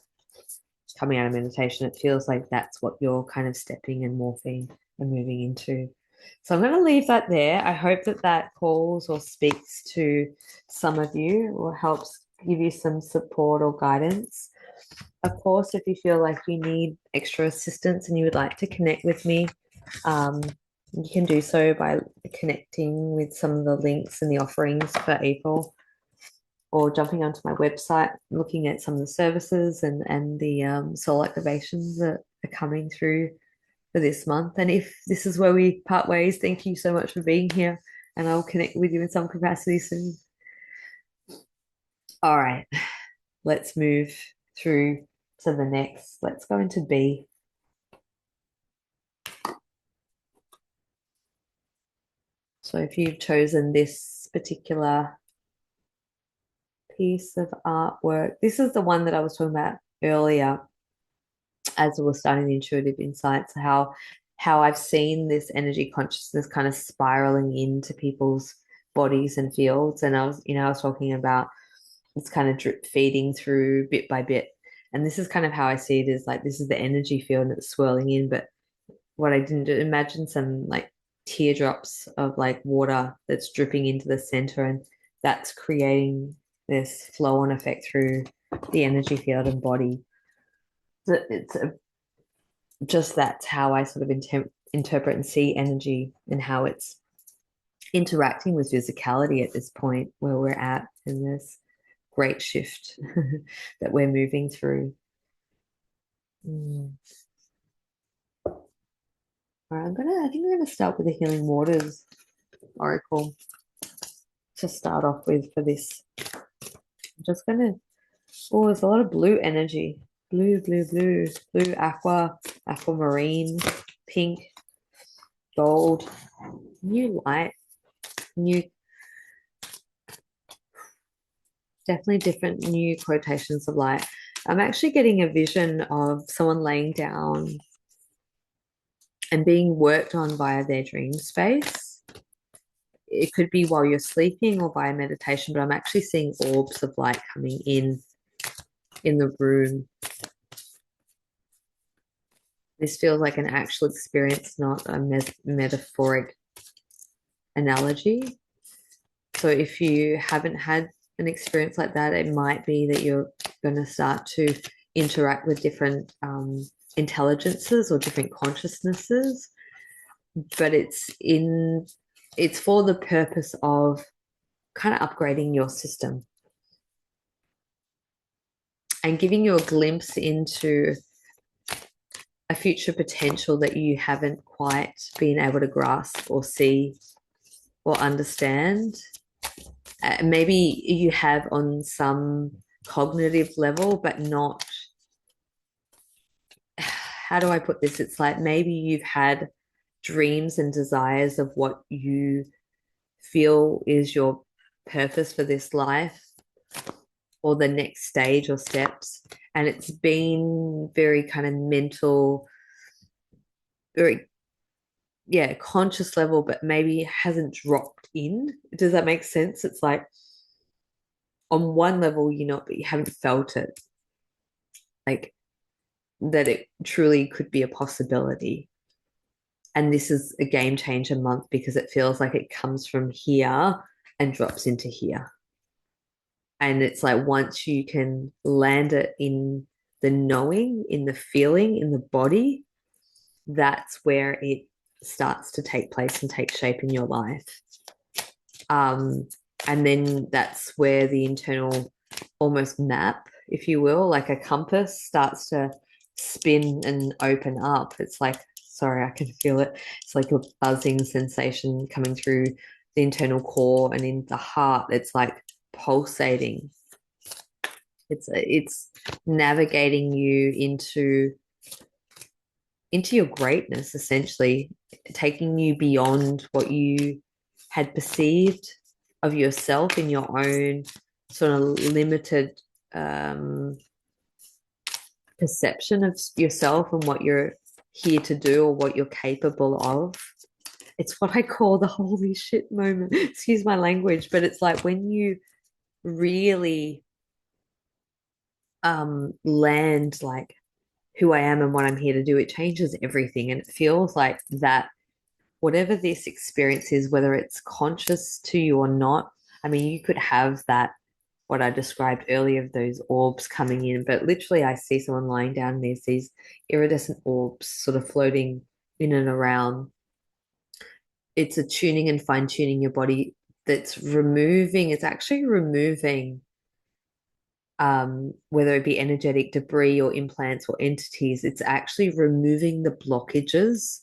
coming out of meditation. It feels like that's what you're kind of stepping and morphing and moving into. So I'm going to leave that there. I hope that that calls or speaks to some of you or helps give you some support or guidance. Of course, if you feel like you need extra assistance and you would like to connect with me, you can do so by connecting with some of the links and the offerings for April, or jumping onto my website, looking at some of the services and the soul activations that are coming through for this month. And if this is where we part ways, thank you so much for being here, and I'll connect with you in some capacity soon. All right, let's move through to the next. Let's go into B. So if you've chosen this particular piece of artwork, this is the one that I was talking about earlier as we were starting the intuitive insights, how I've seen this energy consciousness kind of spiraling into people's bodies and fields. And I was talking about it's kind of drip feeding through bit by bit. And this is kind of how I see it, is like this is the energy field and it's swirling in. But what I didn't imagine, some like teardrops of like water that's dripping into the center, and that's creating this flow on effect through the energy field and body. It's just that's how I sort of interpret and see energy, and how it's interacting with physicality at this point where we're at in this great shift that we're moving through. All right, I think I'm gonna start with the Healing Waters Oracle to start off with for this. I'm just gonna, oh, there's a lot of blue energy. Blue, blue, blue, blue, aquamarine, pink, gold, new light, new, definitely different new quotations of light. I'm actually getting a vision of someone laying down and being worked on via their dream space. It could be while you're sleeping or via meditation, but I'm actually seeing orbs of light coming in the room. This feels like an actual experience, not a metaphoric analogy. So if you haven't had an experience like that, it might be that you're going to start to interact with different intelligences or different consciousnesses, but it's for the purpose of kind of upgrading your system and giving you a glimpse into a future potential that you haven't quite been able to grasp or see or understand. Maybe you have on some cognitive level, but not. How do I put this? It's like maybe you've had dreams and desires of what you feel is your purpose for this life or the next stage or steps. And it's been very kind of mental, very, yeah, conscious level, but maybe hasn't dropped in. Does that make sense? It's like on one level, but you haven't felt it, like that it truly could be a possibility. And this is a game changer month because it feels like it comes from here and drops into here. And it's like once you can land it in the knowing, in the feeling, in the body, that's where it starts to take place and take shape in your life. And then that's where the internal almost map, if you will, like a compass, starts to spin and open up. It's like, sorry, I can feel it. It's like a buzzing sensation coming through the internal core and in the heart. It's like pulsating. It's navigating you into your greatness, essentially, taking you beyond what you had perceived of yourself in your own sort of limited perception of yourself and what you're here to do or what you're capable of. It's what I call the holy shit moment. Excuse my language, but it's like when you really land like who I am and what I'm here to do, it changes everything. And it feels like that whatever this experience is, whether it's conscious to you or not, I mean, you could have that, what I described earlier of those orbs coming in, but literally I see someone lying down and there's these iridescent orbs sort of floating in and around. It's attuning and fine tuning your body it's actually removing whether it be energetic debris or implants or entities, it's actually removing the blockages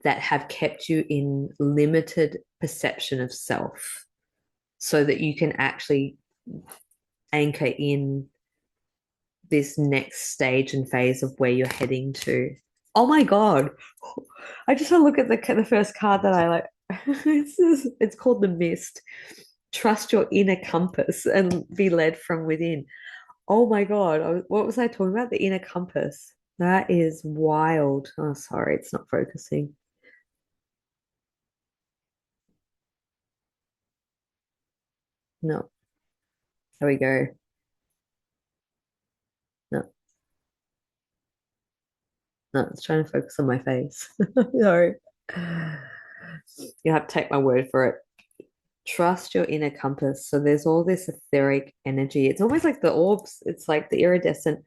that have kept you in limited perception of self so that you can actually anchor in this next stage and phase of where you're heading to. Oh my God. I just want to look at the first card that I like. It's called the Mist. Trust your inner compass and be led from within. Oh my God. What was I talking about? The inner compass. That is wild. Oh, sorry, it's not focusing. No, there we go. No, no, it's trying to focus on my face. Sorry. You have to take my word for it. Trust your inner compass. So there's all this etheric energy. It's almost like the orbs, it's like the iridescent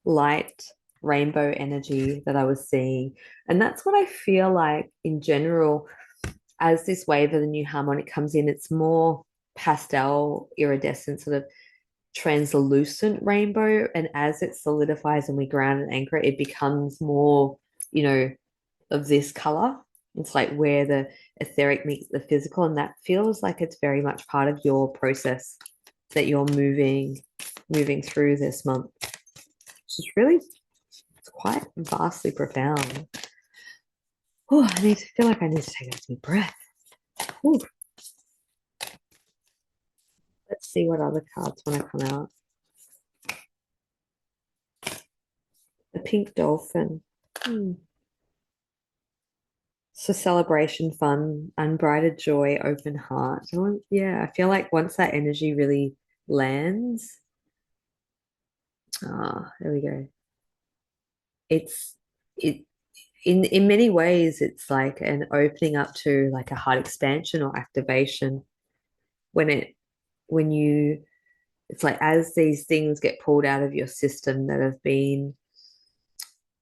light rainbow energy that I was seeing. And that's what I feel like in general, as this wave of the new harmonic comes in, it's more pastel, iridescent, sort of translucent rainbow. And as it solidifies and we ground and anchor it, it becomes more, of this color. It's like where the etheric meets the physical, and that feels like it's very much part of your process that you're moving through this month. Which is really, it's quite vastly profound. Oh, feel like I need to take a deep breath. Ooh. Let's see what other cards want to come out. The pink dolphin. So celebration, fun, unbridled joy, open heart. Oh, yeah, I feel like once that energy really lands, there we go. It's it. in many ways it's like an opening up to like a heart expansion or activation when it when you it's like as these things get pulled out of your system that have been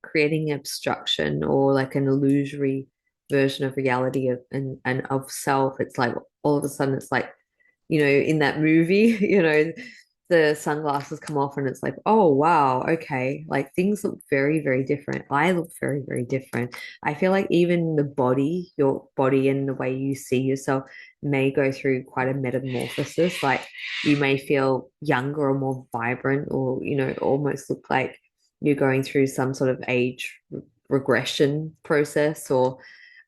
creating obstruction or like an illusory version of reality and of self. It's like all of a sudden it's like, in that movie, the sunglasses come off and it's like, oh wow, okay. Like things look very, very different. I look very, very different. I feel like even your body and the way you see yourself may go through quite a metamorphosis. Like you may feel younger or more vibrant or, almost look like you're going through some sort of age regression process or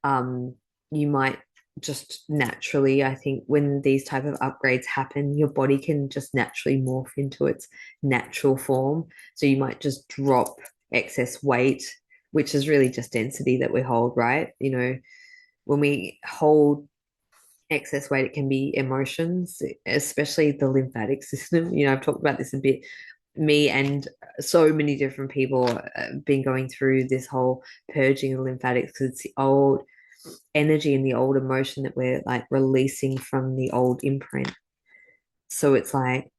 um you might just naturally, I think when these type of upgrades happen, your body can just naturally morph into its natural form. So you might just drop excess weight, which is really just density that we hold, right? When we hold excess weight, it can be emotions, especially the lymphatic system. I've talked about this a bit. Me and so many different people have been going through this whole purging of lymphatics because it's the old energy and the old emotion that we're like releasing from the old imprint. So it's like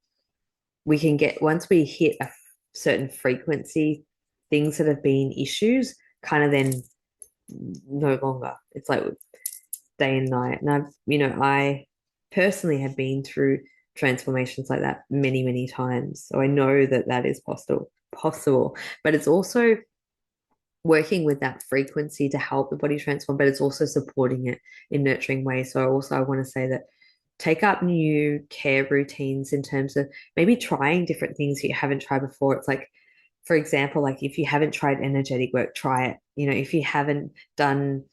we can get, once we hit a certain frequency, things that have been issues kind of then no longer. It's like day and night. And I personally have been through transformations like that many, many times. So I know that that is possible, but it's also working with that frequency to help the body transform, but it's also supporting it in nurturing ways. So also I want to say that take up new care routines in terms of maybe trying different things you haven't tried before. It's like, for example, like if you haven't tried energetic work, try it. If you haven't done,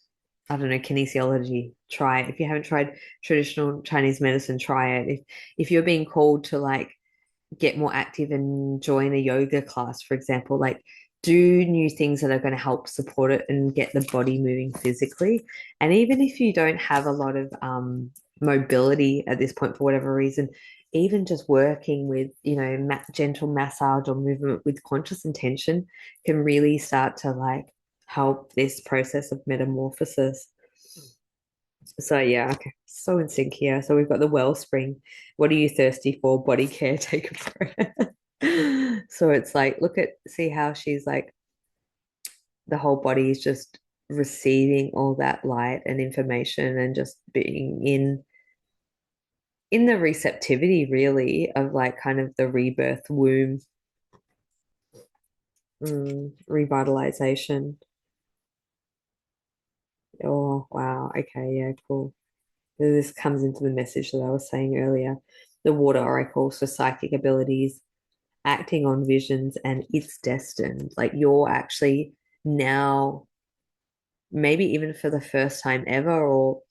I don't know, kinesiology, try it. If you haven't tried traditional Chinese medicine, try it. If you're being called to like get more active and join a yoga class, for example, like do new things that are going to help support it and get the body moving physically. And even if you don't have a lot of mobility at this point for whatever reason, even just working with, gentle massage or movement with conscious intention can really start to like help this process of metamorphosis. So yeah, okay. So in sync here. So we've got the wellspring. What are you thirsty for? Body care, take a breath. So it's like, see how she's like, the whole body is just receiving all that light and information and just being in the receptivity really of like kind of the rebirth womb, revitalization. Oh wow. Okay, yeah, cool. This comes into the message that I was saying earlier. The water oracle, so psychic abilities, acting on visions, and it's destined. Like you're actually now, maybe even for the first time ever, or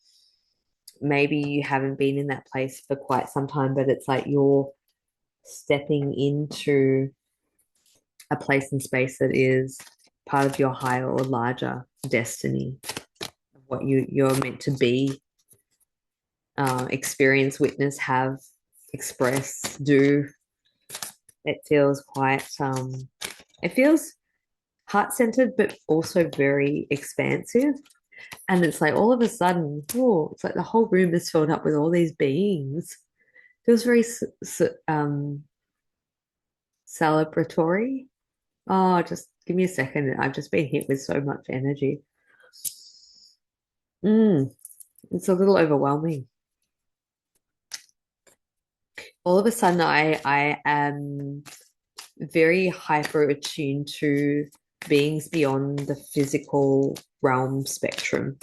maybe you haven't been in that place for quite some time, but it's like you're stepping into a place and space that is part of your higher or larger destiny, what you're meant to be, experience, witness, have, express, do. It feels quite it feels heart-centered but also very expansive. And it's like all of a sudden, oh, it's like the whole room is filled up with all these beings. Feels very celebratory. Oh, just give me a second. I've just been hit with so much energy. It's a little overwhelming. All of a sudden, I am very hyper attuned to beings beyond the physical realm spectrum.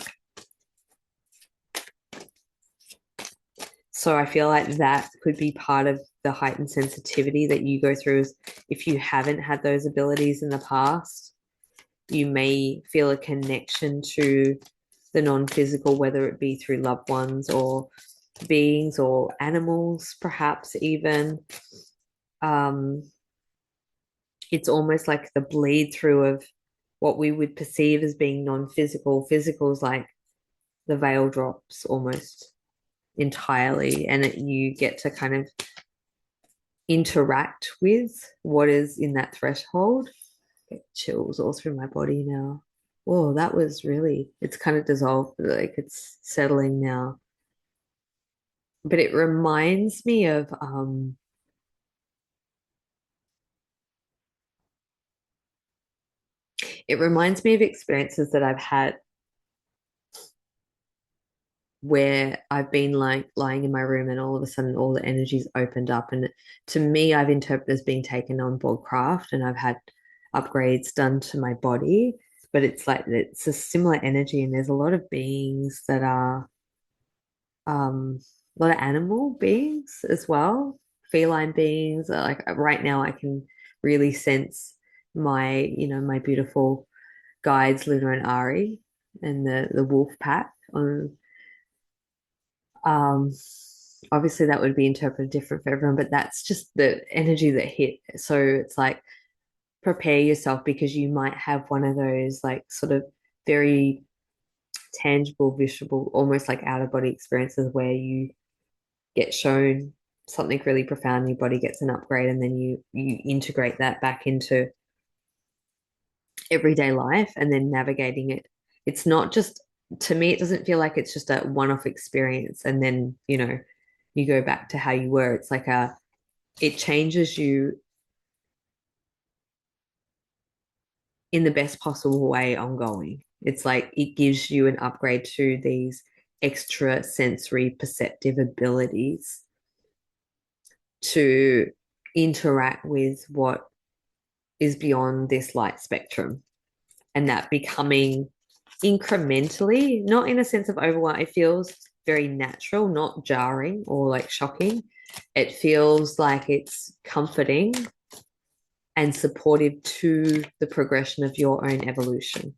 So I feel like that could be part of the heightened sensitivity that you go through. Is if you haven't had those abilities in the past, you may feel a connection to the non-physical, whether it be through loved ones or beings or animals, perhaps even. Um, it's almost like the bleed through of what we would perceive as being non-physical. Physical is like the veil drops almost entirely, and you get to kind of interact with what is in that threshold. Get chills all through my body now. Oh, that was really, it's kind of dissolved, like it's settling now. But it reminds me of experiences that I've had where I've been like lying in my room and all of a sudden all the energy's opened up. And to me, I've interpreted as being taken on board craft and I've had upgrades done to my body. But it's like it's a similar energy, and there's a lot of beings that are a lot of animal beings as well, feline beings. Like right now, I can really sense my beautiful guides, Luna and Ari, and the wolf pack on um, obviously that would be interpreted different for everyone, but that's just the energy that hit. So it's like prepare yourself because you might have one of those like sort of very tangible, visible, almost like out of body experiences where you get shown something really profound, your body gets an upgrade, and then you integrate that back into everyday life and then navigating it. It's not just to me, it doesn't feel like it's just a one-off experience and then, you go back to how you were. It's like it changes you in the best possible way ongoing. It's like it gives you an upgrade to these extra sensory perceptive abilities to interact with what is beyond this light spectrum, and that becoming incrementally, not in a sense of overwhelm. It feels very natural, not jarring or like shocking. It feels like it's comforting and supportive to the progression of your own evolution.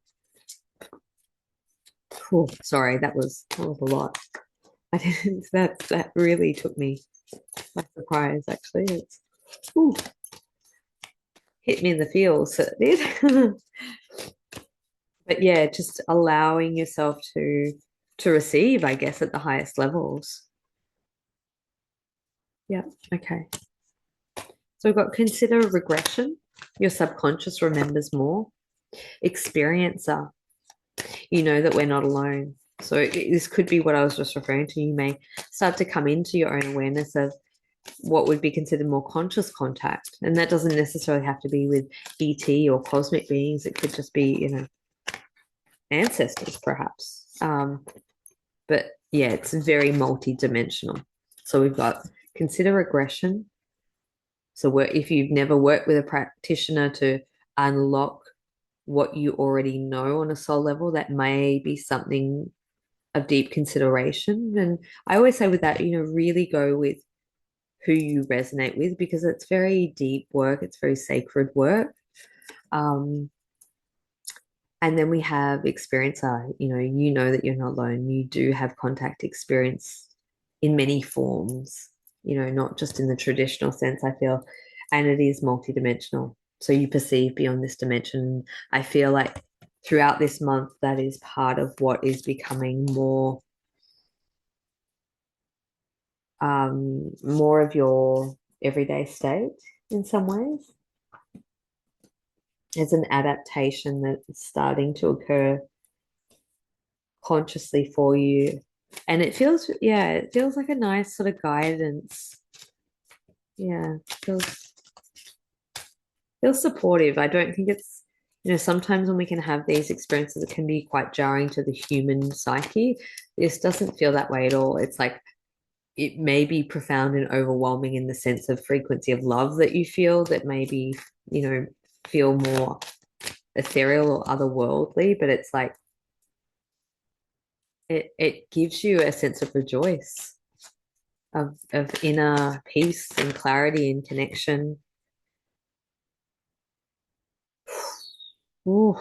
Cool. Sorry, that was a lot. I didn't. That really took me by surprise. Actually, it's ooh, hit me in the feels. So it did. But yeah, just allowing yourself to receive, I guess, at the highest levels. Yeah. Okay. So we've got consider regression. Your subconscious remembers more. Experiencer. You know that we're not alone. So this could be what I was just referring to. You may start to come into your own awareness of what would be considered more conscious contact. And that doesn't necessarily have to be with ET or cosmic beings. It could just be, ancestors, perhaps. But yeah, it's very multi-dimensional. So we've got consider regression. So if you've never worked with a practitioner to unlock what you already know on a soul level, that may be something of deep consideration. And I always say with that, really go with who you resonate with because it's very deep work, it's very sacred work. And then we have experiencer. You know that you're not alone. You do have contact experience in many forms, not just in the traditional sense, I feel. And it is multidimensional. So you perceive beyond this dimension. I feel like throughout this month, that is part of what is becoming more of your everyday state in some ways. There's an adaptation that's starting to occur consciously for you. And it feels like a nice sort of guidance. Yeah, feels supportive. I don't think sometimes when we can have these experiences, it can be quite jarring to the human psyche. This doesn't feel that way at all. It's like it may be profound and overwhelming in the sense of frequency of love that you feel that maybe, feel more ethereal or otherworldly, but it's like it gives you a sense of rejoice, of inner peace and clarity and connection. Ooh.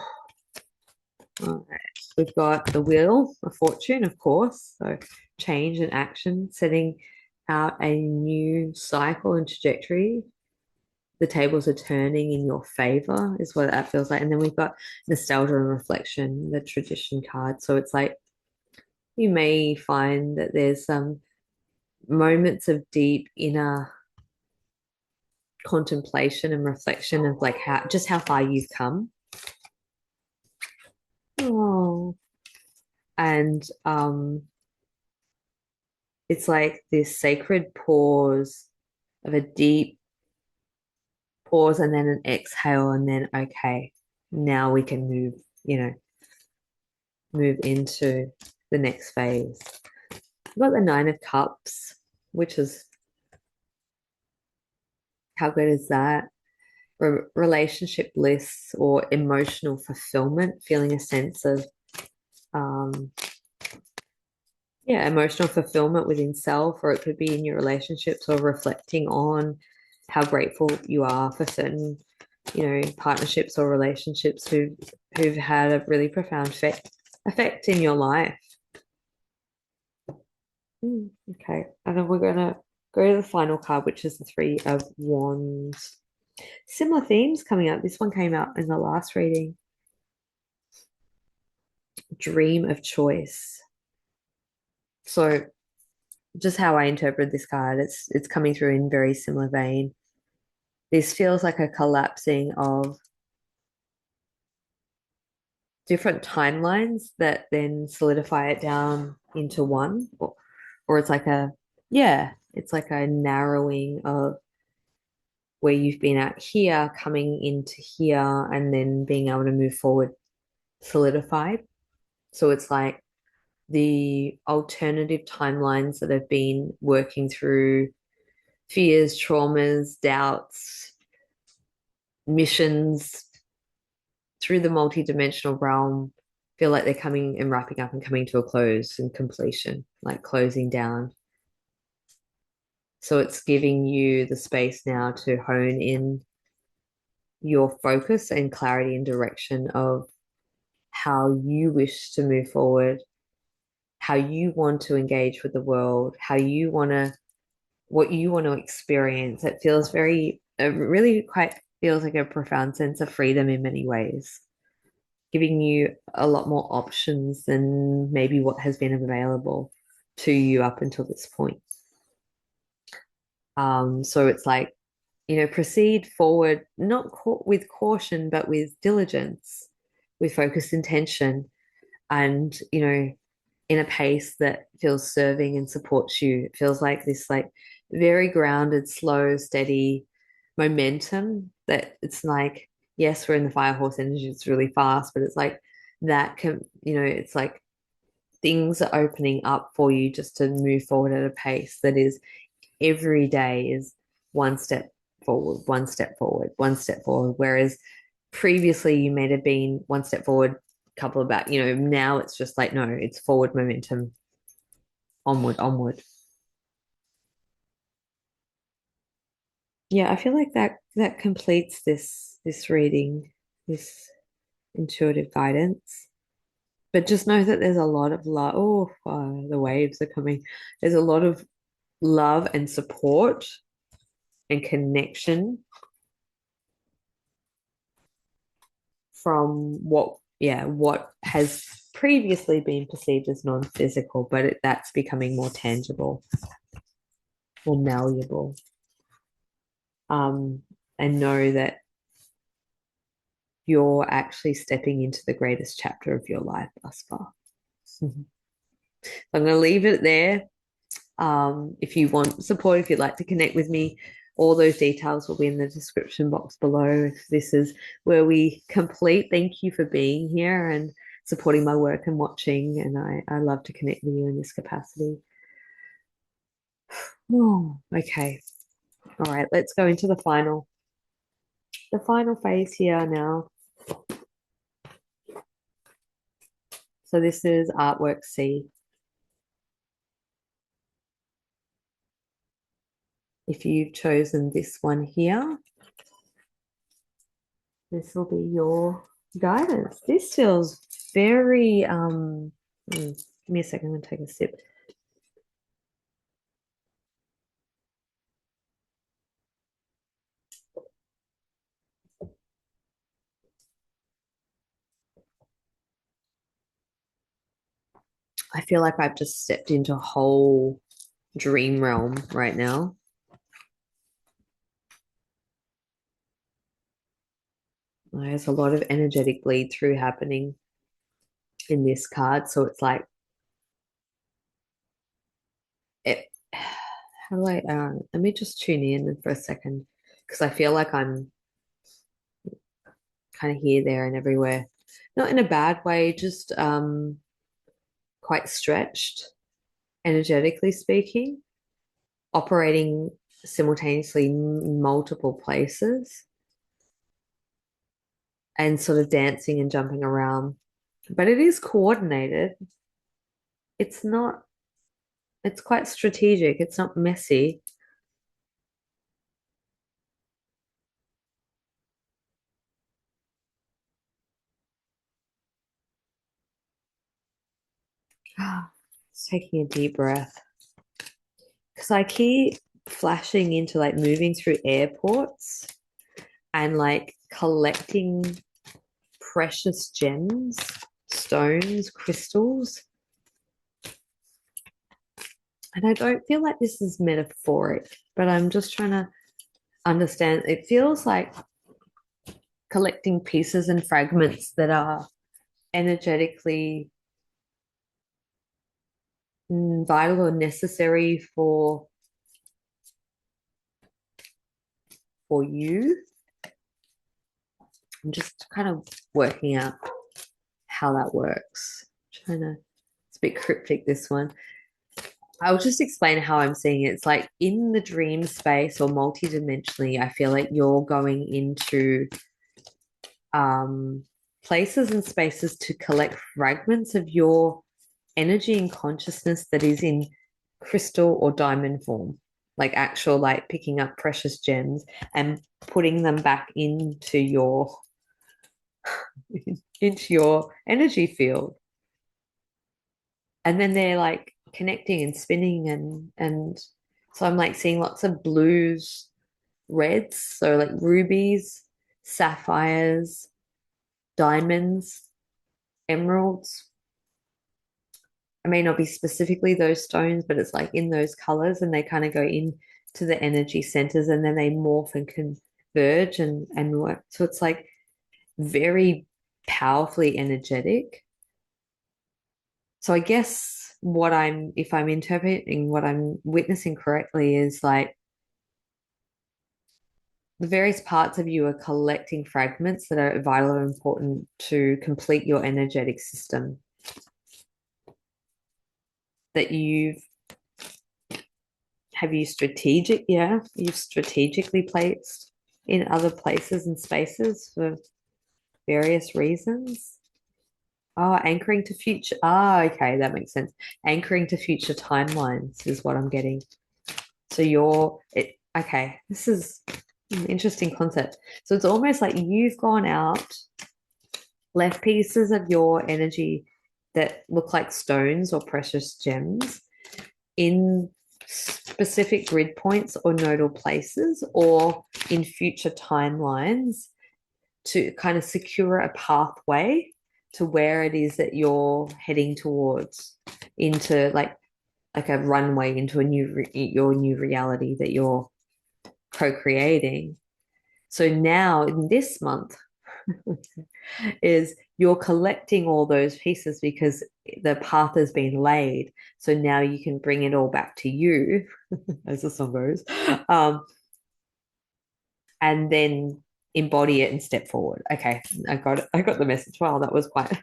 All right. We've got the wheel of fortune, of course. So change and action, setting out a new cycle and trajectory. The tables are turning in your favor, is what that feels like. And then we've got nostalgia and reflection, the tradition card. So it's like you may find that there's some moments of deep inner contemplation and reflection of like how far you've come. Oh, and it's like this sacred pause of a deep pause and then an exhale, and then okay, now we can move, move into the next phase. We've got the Nine of Cups, which is how good is that? Relationship bliss or emotional fulfillment, feeling a sense of um, yeah, emotional fulfillment within self, or it could be in your relationships or reflecting on how grateful you are for certain, partnerships or relationships who've had a really profound effect in your life. Okay. And then we're gonna go to the final card, which is the Three of Wands. Similar themes coming out. This one came out in the last reading. Dream of choice. So just how I interpret this card, it's coming through in very similar vein. This feels like a collapsing of different timelines that then solidify it down into one, or it's like yeah, it's like a narrowing of where you've been at here, coming into here, and then being able to move forward solidified. So it's like the alternative timelines that have been working through fears, traumas, doubts, missions through the multidimensional realm feel like they're coming and wrapping up and coming to a close and completion, like closing down. So it's giving you the space now to hone in your focus and clarity and direction of how you wish to move forward, how you want to engage with the world, what you want to experience. It feels it really quite feels like a profound sense of freedom in many ways, giving you a lot more options than maybe what has been available to you up until this point. So it's like, proceed forward, not with caution, but with diligence, with focused intention, and, in a pace that feels serving and supports you. It feels like this, like, very grounded, slow, steady momentum that it's like, yes, we're in the fire horse energy, it's really fast, but it's like that can, it's like things are opening up for you just to move forward at a pace that is every day is one step forward, one step forward, one step forward. Whereas previously you may have been one step forward, couple of back, now it's just like, no, it's forward momentum, onward, onward. Yeah, I feel like that completes this reading, this intuitive guidance. But just know that there's a lot of love. The waves are coming. There's a lot of love and support and connection from what has previously been perceived as non-physical, but that's becoming more tangible, more malleable. Um, and know that you're actually stepping into the greatest chapter of your life thus far. I'm going to leave it there. If you want support, if you'd like to connect with me, all those details will be in the description box below. This is where we complete. Thank you for being here and supporting my work and watching. And I love to connect with you in this capacity. Oh, okay. All right, let's go into the final phase here now. So this is artwork C. If you've chosen this one here, this will be your guidance. This feels very give me a second, I'm gonna take a sip. I feel like I've just stepped into a whole dream realm right now. There's a lot of energetic bleed through happening. in this card. So it's like it. How do I? Let me just tune in for a second because I feel like I'm kind of here, there, and everywhere. Not in a bad way, just quite stretched, energetically speaking, operating simultaneously in multiple places and sort of dancing and jumping around. But it is coordinated. It's not, it's quite strategic. It's not messy. Just taking a deep breath. Because I keep flashing into like moving through airports and like collecting precious gems, stones, crystals. And I don't feel like this is metaphoric, but I'm just trying to understand. It feels like collecting pieces and fragments that are energetically vital or necessary for you. I'm just kind of working out how that works. Trying to, it's a bit cryptic, this one. I'll just explain how I'm seeing it. It's like in the dream space or multidimensionally, I feel like you're going into um, places and spaces to collect fragments of your energy and consciousness that is in crystal or diamond form, like actual, like picking up precious gems and putting them back into your energy field. And then they're like connecting and spinning and so I'm like seeing lots of blues, reds, so like rubies, sapphires, diamonds, emeralds. It may not be specifically those stones, but it's like in those colors and they kind of go in to the energy centers and then they morph and converge and work. So it's like very powerfully energetic. So I guess if I'm interpreting what I'm witnessing correctly, is like the various parts of you are collecting fragments that are vital and important to complete your energetic system that you've strategically placed in other places and spaces for various reasons. Oh, anchoring to future. Ah, okay, that makes sense. Anchoring to future timelines is what I'm getting. So okay, this is an interesting concept. So it's almost like you've gone out, left pieces of your energy that look like stones or precious gems in specific grid points or nodal places or in future timelines to kind of secure a pathway to where it is that you're heading towards into like a runway into your new reality that you're co-creating. So now in this month is you're collecting all those pieces because the path has been laid. So now you can bring it all back to you, as the song goes, and then embody it and step forward. Okay, I got it. I got the message. Wow, that was quite.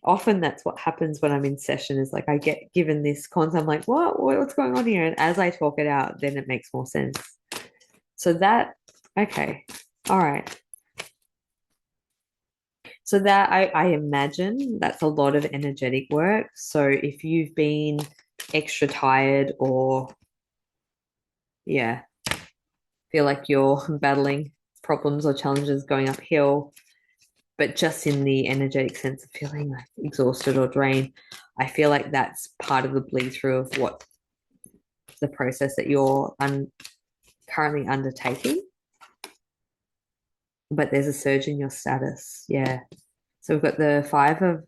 Often that's what happens when I'm in session is like I get given this concept. I'm like, what's going on here? And as I talk it out, then it makes more sense. So that, okay, all right. So that I imagine that's a lot of energetic work. So if you've been extra tired or yeah, feel like you're battling problems or challenges going uphill, but just in the energetic sense of feeling like exhausted or drained, I feel like that's part of the bleed through of what the process that you're currently undertaking. But there's a surge in your status. Yeah. So we've got the Five of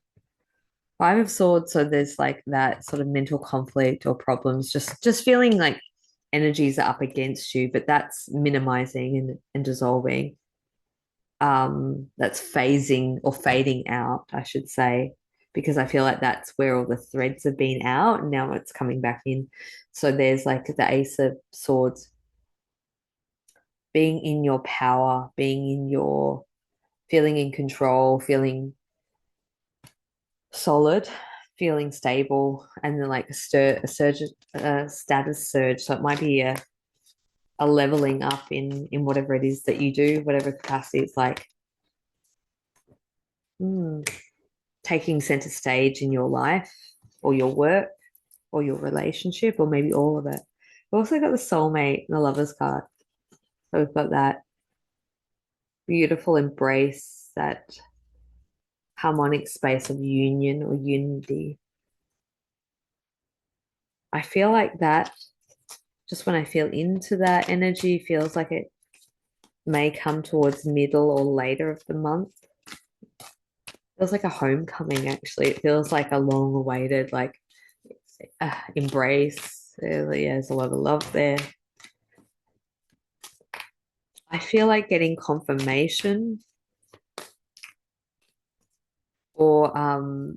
Swords. So there's like that sort of mental conflict or problems, just feeling like energies are up against you, but that's minimizing and dissolving. that's phasing or fading out, I should say, because I feel like that's where all the threads have been out and now it's coming back in. So there's like the Ace of Swords, being in your power, being in your feeling in control, feeling solid, feeling stable, and then like a surge, a status surge. So it might be a leveling up in whatever it is that you do, whatever capacity it's like. Mm, taking center stage in your life or your work or your relationship or maybe all of it. We've also got the soulmate and the lover's card. So we've got that beautiful embrace, that harmonic space of union or unity. I feel like that just when I feel into that energy, feels like it may come towards middle or later of the month. Feels like a homecoming, actually. It feels like a long awaited, like embrace. Yeah, there's a lot of love there. I feel like getting confirmation or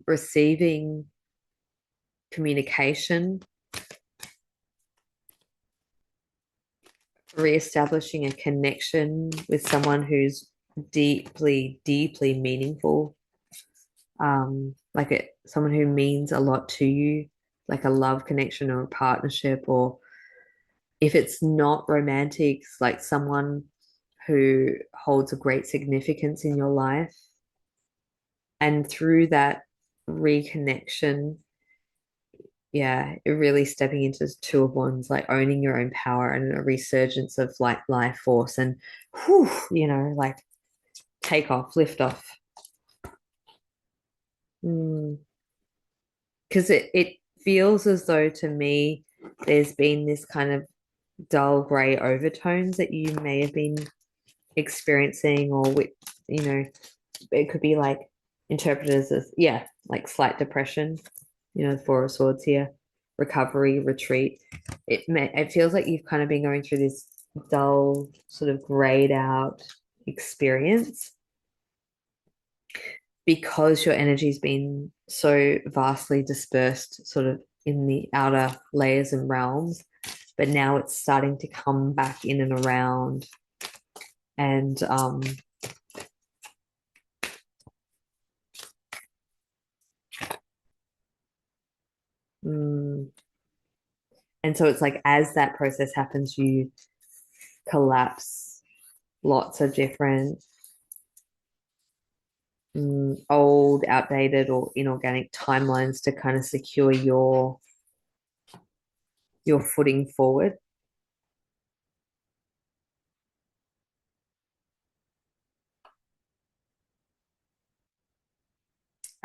receiving communication, reestablishing a connection with someone who's deeply, deeply meaningful, like someone who means a lot to you, like a love connection or a partnership, or if it's not romantic, like someone who holds a great significance in your life. And through that reconnection, yeah, it really stepping into two of wands, like owning your own power and a resurgence of like life force and whew, like take off, lift off. Mm. Because it feels as though to me there's been this kind of dull gray overtones that you may have been experiencing, or with, it could be like interpreted as, yeah, like slight depression, the Four of Swords here, recovery, retreat. It feels like you've kind of been going through this dull, sort of grayed out experience because your energy's been so vastly dispersed, sort of in the outer layers and realms, but now it's starting to come back in and around. And mm, and so it's like as that process happens, you collapse lots of different old, outdated, or inorganic timelines to kind of secure your footing forward.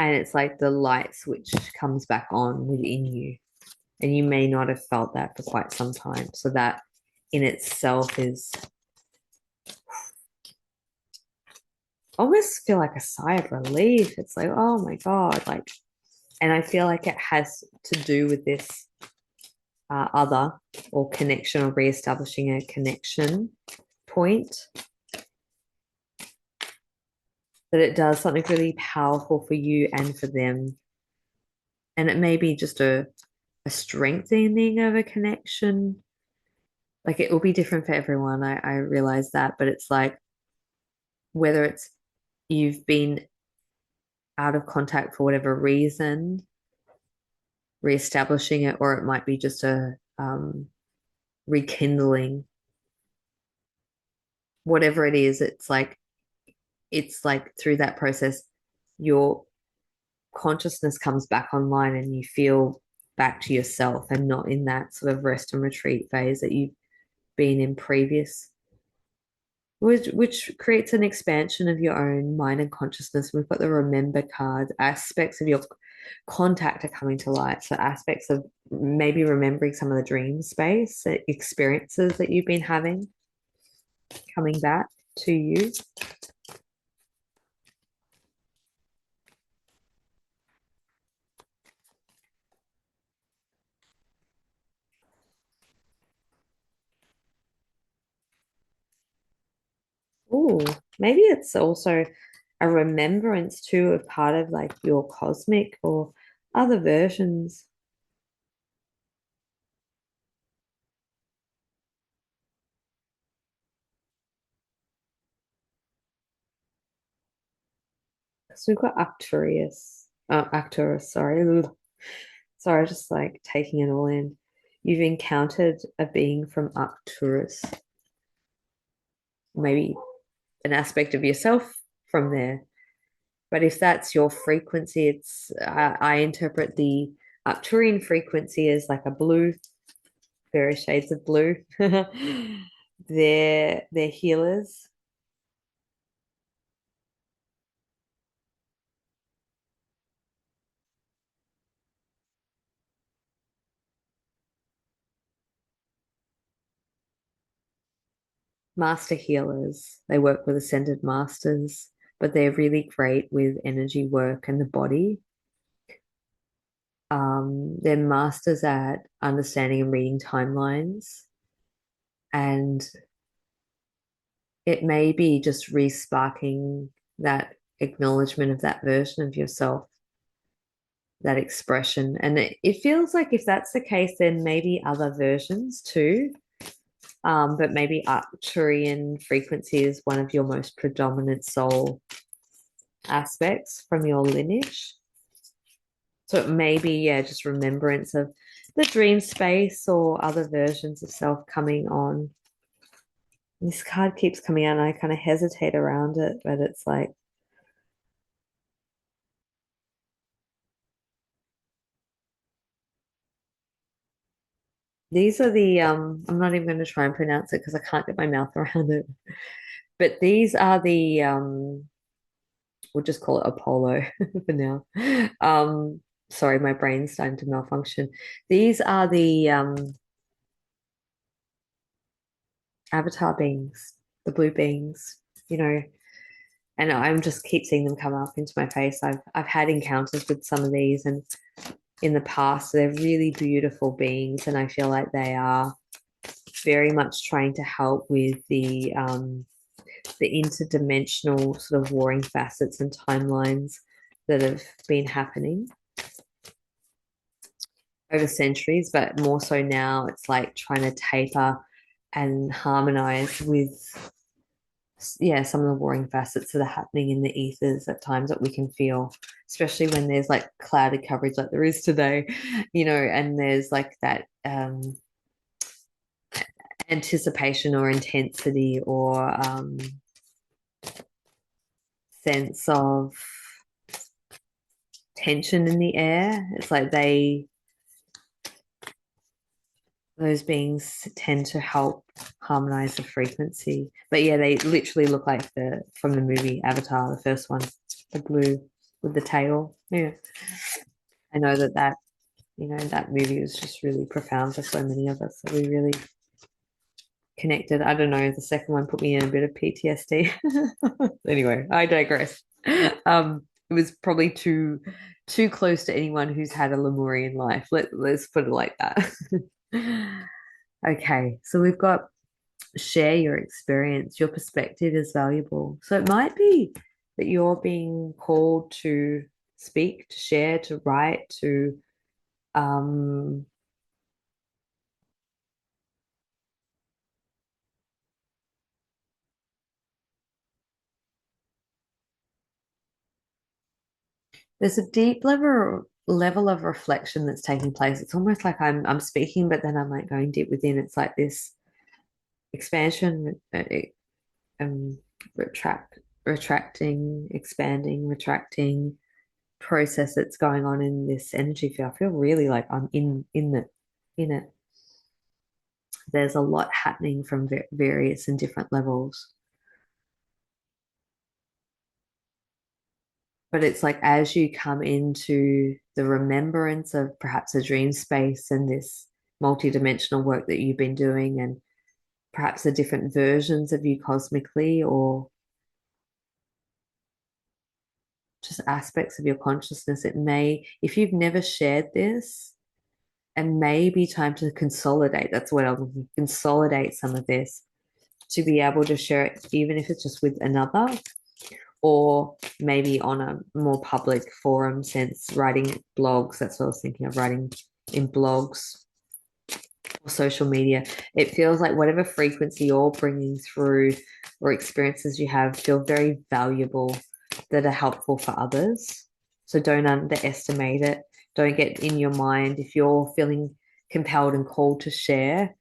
And it's like the light switch comes back on within you. And you may not have felt that for quite some time. So that in itself is almost feel like a sigh of relief. It's like, oh my God, like, and I feel like it has to do with this other or connection or reestablishing a connection point, that it does something really powerful for you and for them. And it may be just a strengthening of a connection. Like it will be different for everyone. I realize that, but it's like whether it's you've been out of contact for whatever reason, reestablishing it, or it might be just a rekindling. Whatever it is, it's like through that process, your consciousness comes back online and you feel back to yourself and not in that sort of rest and retreat phase that you've been in previous, which creates an expansion of your own mind and consciousness. We've got the remember card. Aspects of your contact are coming to light. So aspects of maybe remembering some of the dream space experiences that you've been having coming back to you. Ooh. maybe it's also a remembrance too of part of like your cosmic or other versions. So we've got Arcturus, sorry. Sorry, just like taking it all in. You've encountered a being from Arcturus, maybe an aspect of yourself from there. But if that's your frequency, I interpret the Arcturian frequency as like a blue, various shades of blue. They're healers, master healers. They work with ascended masters, but they're really great with energy work and the body. They're masters at understanding and reading timelines. And it may be just re-sparking that acknowledgement of that version of yourself, that expression. And it feels like if that's the case, then maybe other versions too. But maybe Arcturian frequency is one of your most predominant soul aspects from your lineage. So it may be, yeah, just remembrance of the dream space or other versions of self coming on. This card keeps coming out and I kind of hesitate around it, but it's like these are the I'm not even going to try and pronounce it because I can't get my mouth around it. But these are the we'll just call it Apollo for now. Sorry, my brain's starting to malfunction. These are the avatar beings, the blue beings, you know, and I'm just keep seeing them come up into my face. I've had encounters with some of these, and in the past, they're really beautiful beings, and I feel like they are very much trying to help with the interdimensional sort of warring facets and timelines that have been happening over centuries, but more so now it's like trying to taper and harmonize with yeah some of the warring facets that are happening in the ethers at times that we can feel, especially when there's like clouded coverage like there is today, you know, and there's like that anticipation or intensity or sense of tension in the air. It's like those beings tend to help harmonize the frequency. But yeah, they literally look like the from the movie Avatar, the first one, the blue with the tail. Yeah, I know that you know that movie was just really profound for so many of us. So we really connected. I don't know. The second one put me in a bit of PTSD. Anyway, I digress. It was probably too close to anyone who's had a Lemurian life. Let's put it like that. Okay, so we've got share your experience. Your perspective is valuable. So it might be that you're being called to speak, to share, to write, to um, there's a deep level of reflection that's taking place. It's almost like I'm speaking, but then I'm like going deep within. It's like this expansion, um, retracting, expanding, retracting process that's going on in this energy field. I feel really like I'm in it. There's a lot happening from various and different levels. But it's like as you come into the remembrance of perhaps a dream space and this multidimensional work that you've been doing, and perhaps the different versions of you cosmically, or just aspects of your consciousness, it may, if you've never shared this, and maybe time to consolidate. That's what I'll consolidate some of this to be able to share it, even if it's just with another, or maybe on a more public forum sense, writing blogs. That's what I was thinking of, writing in blogs or social media. It feels like whatever frequency you're bringing through or experiences you have feel very valuable, that are helpful for others. So don't underestimate it. Don't get in your mind if you're feeling compelled and called to share.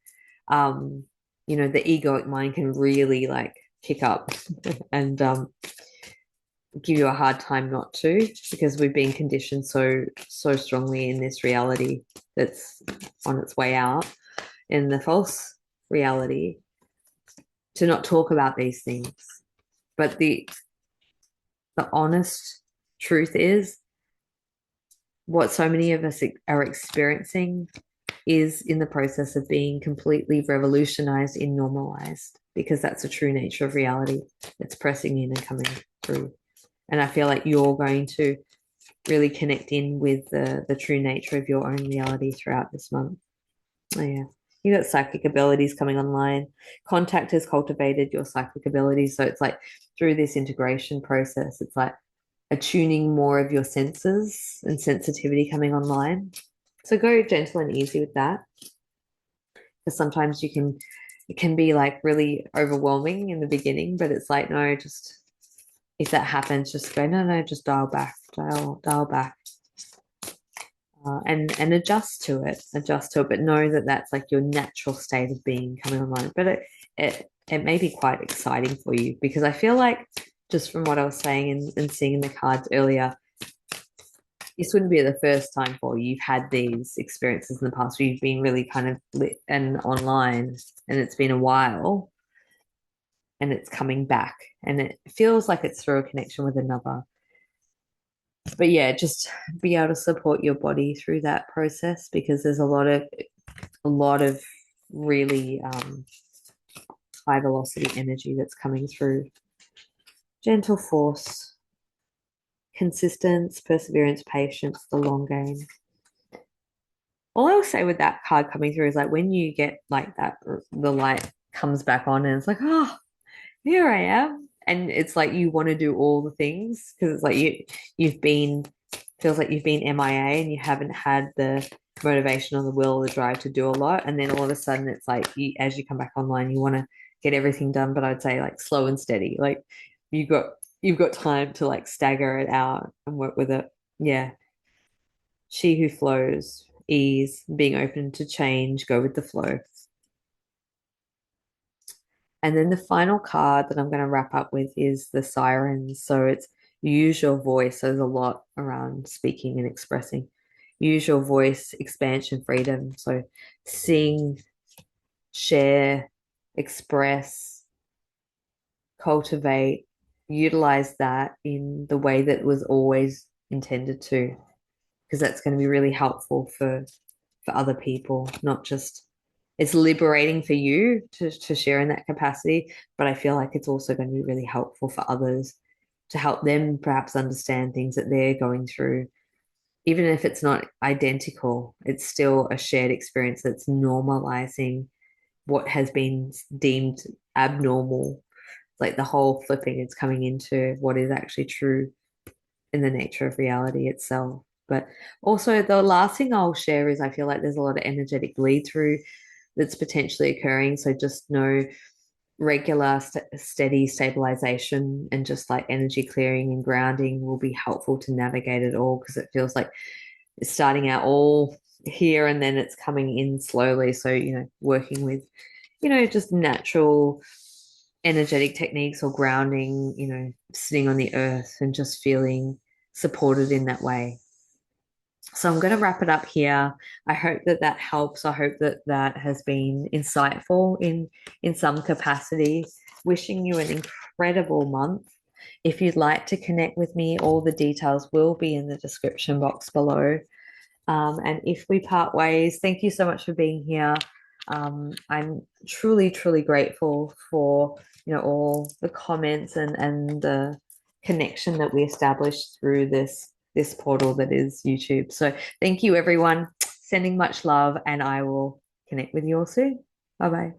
Um, the egoic mind can really like kick up and give you a hard time not to, because we've been conditioned so strongly in this reality that's on its way out, in the false reality, to not talk about these things. But the honest truth is, what so many of us are experiencing is in the process of being completely revolutionized and normalized, because that's the true nature of reality. It's pressing in and coming through. And I feel like you're going to really connect in with the true nature of your own reality throughout this month. Oh, yeah. You got psychic abilities coming online. Contact has cultivated your psychic abilities. So it's like through this integration process, it's like attuning more of your senses and sensitivity coming online. So go gentle and easy with that. Because sometimes it can be like really overwhelming in the beginning, but it's like, no, just if that happens, just go, no, just dial back, dial back. And adjust to it, but know that that's like your natural state of being coming online. But it may be quite exciting for you, because I feel like, just from what I was saying and seeing in the cards earlier, this wouldn't be the first time for you. You've had these experiences in the past where you've been really kind of lit and online, and it's been a while, and it's coming back, and it feels like it's through a connection with another. But yeah, just be able to support your body through that process, because there's a lot of really high velocity energy that's coming through. Gentle force, consistence, perseverance, patience, the long game. All I will say with that card coming through is, like, when you get like that, the light comes back on and it's like, oh, here I am. And it's like you want to do all the things, because it's like you've been, feels like you've been MIA and you haven't had the motivation or the will or the drive to do a lot. And then all of a sudden it's like, as you come back online, you want to get everything done. But I'd say like slow and steady. Like you've got time to like stagger it out and work with it. Yeah. She who flows, ease, being open to change, go with the flow. And then the final card that I'm going to wrap up with is the sirens. So it's use your voice. So there's a lot around speaking and expressing. Use your voice, expansion, freedom. So sing, share, express, cultivate, utilize that in the way that was always intended to, because that's going to be really helpful for other people, not just, it's liberating for you to share in that capacity, but I feel like it's also going to be really helpful for others, to help them perhaps understand things that they're going through. Even if it's not identical, it's still a shared experience that's normalizing what has been deemed abnormal. Like the whole flipping, it's coming into what is actually true in the nature of reality itself. But also, the last thing I'll share is, I feel like there's a lot of energetic bleed through that's potentially occurring. So just know regular, steady stabilization and just like energy clearing and grounding will be helpful to navigate it all, because it feels like it's starting out all here and then it's coming in slowly. So, working with, just natural energetic techniques or grounding, sitting on the earth and just feeling supported in that way. So I'm going to wrap it up here. I hope that that helps. I hope that that has been insightful in some capacity. Wishing you an incredible month. If you'd like to connect with me, all the details will be in the description box below. And if we part ways, thank you so much for being here. I'm truly, truly grateful for all the comments and the connection that we established through this portal that is YouTube. So thank you, everyone. Sending much love, and I will connect with you all soon. Bye bye.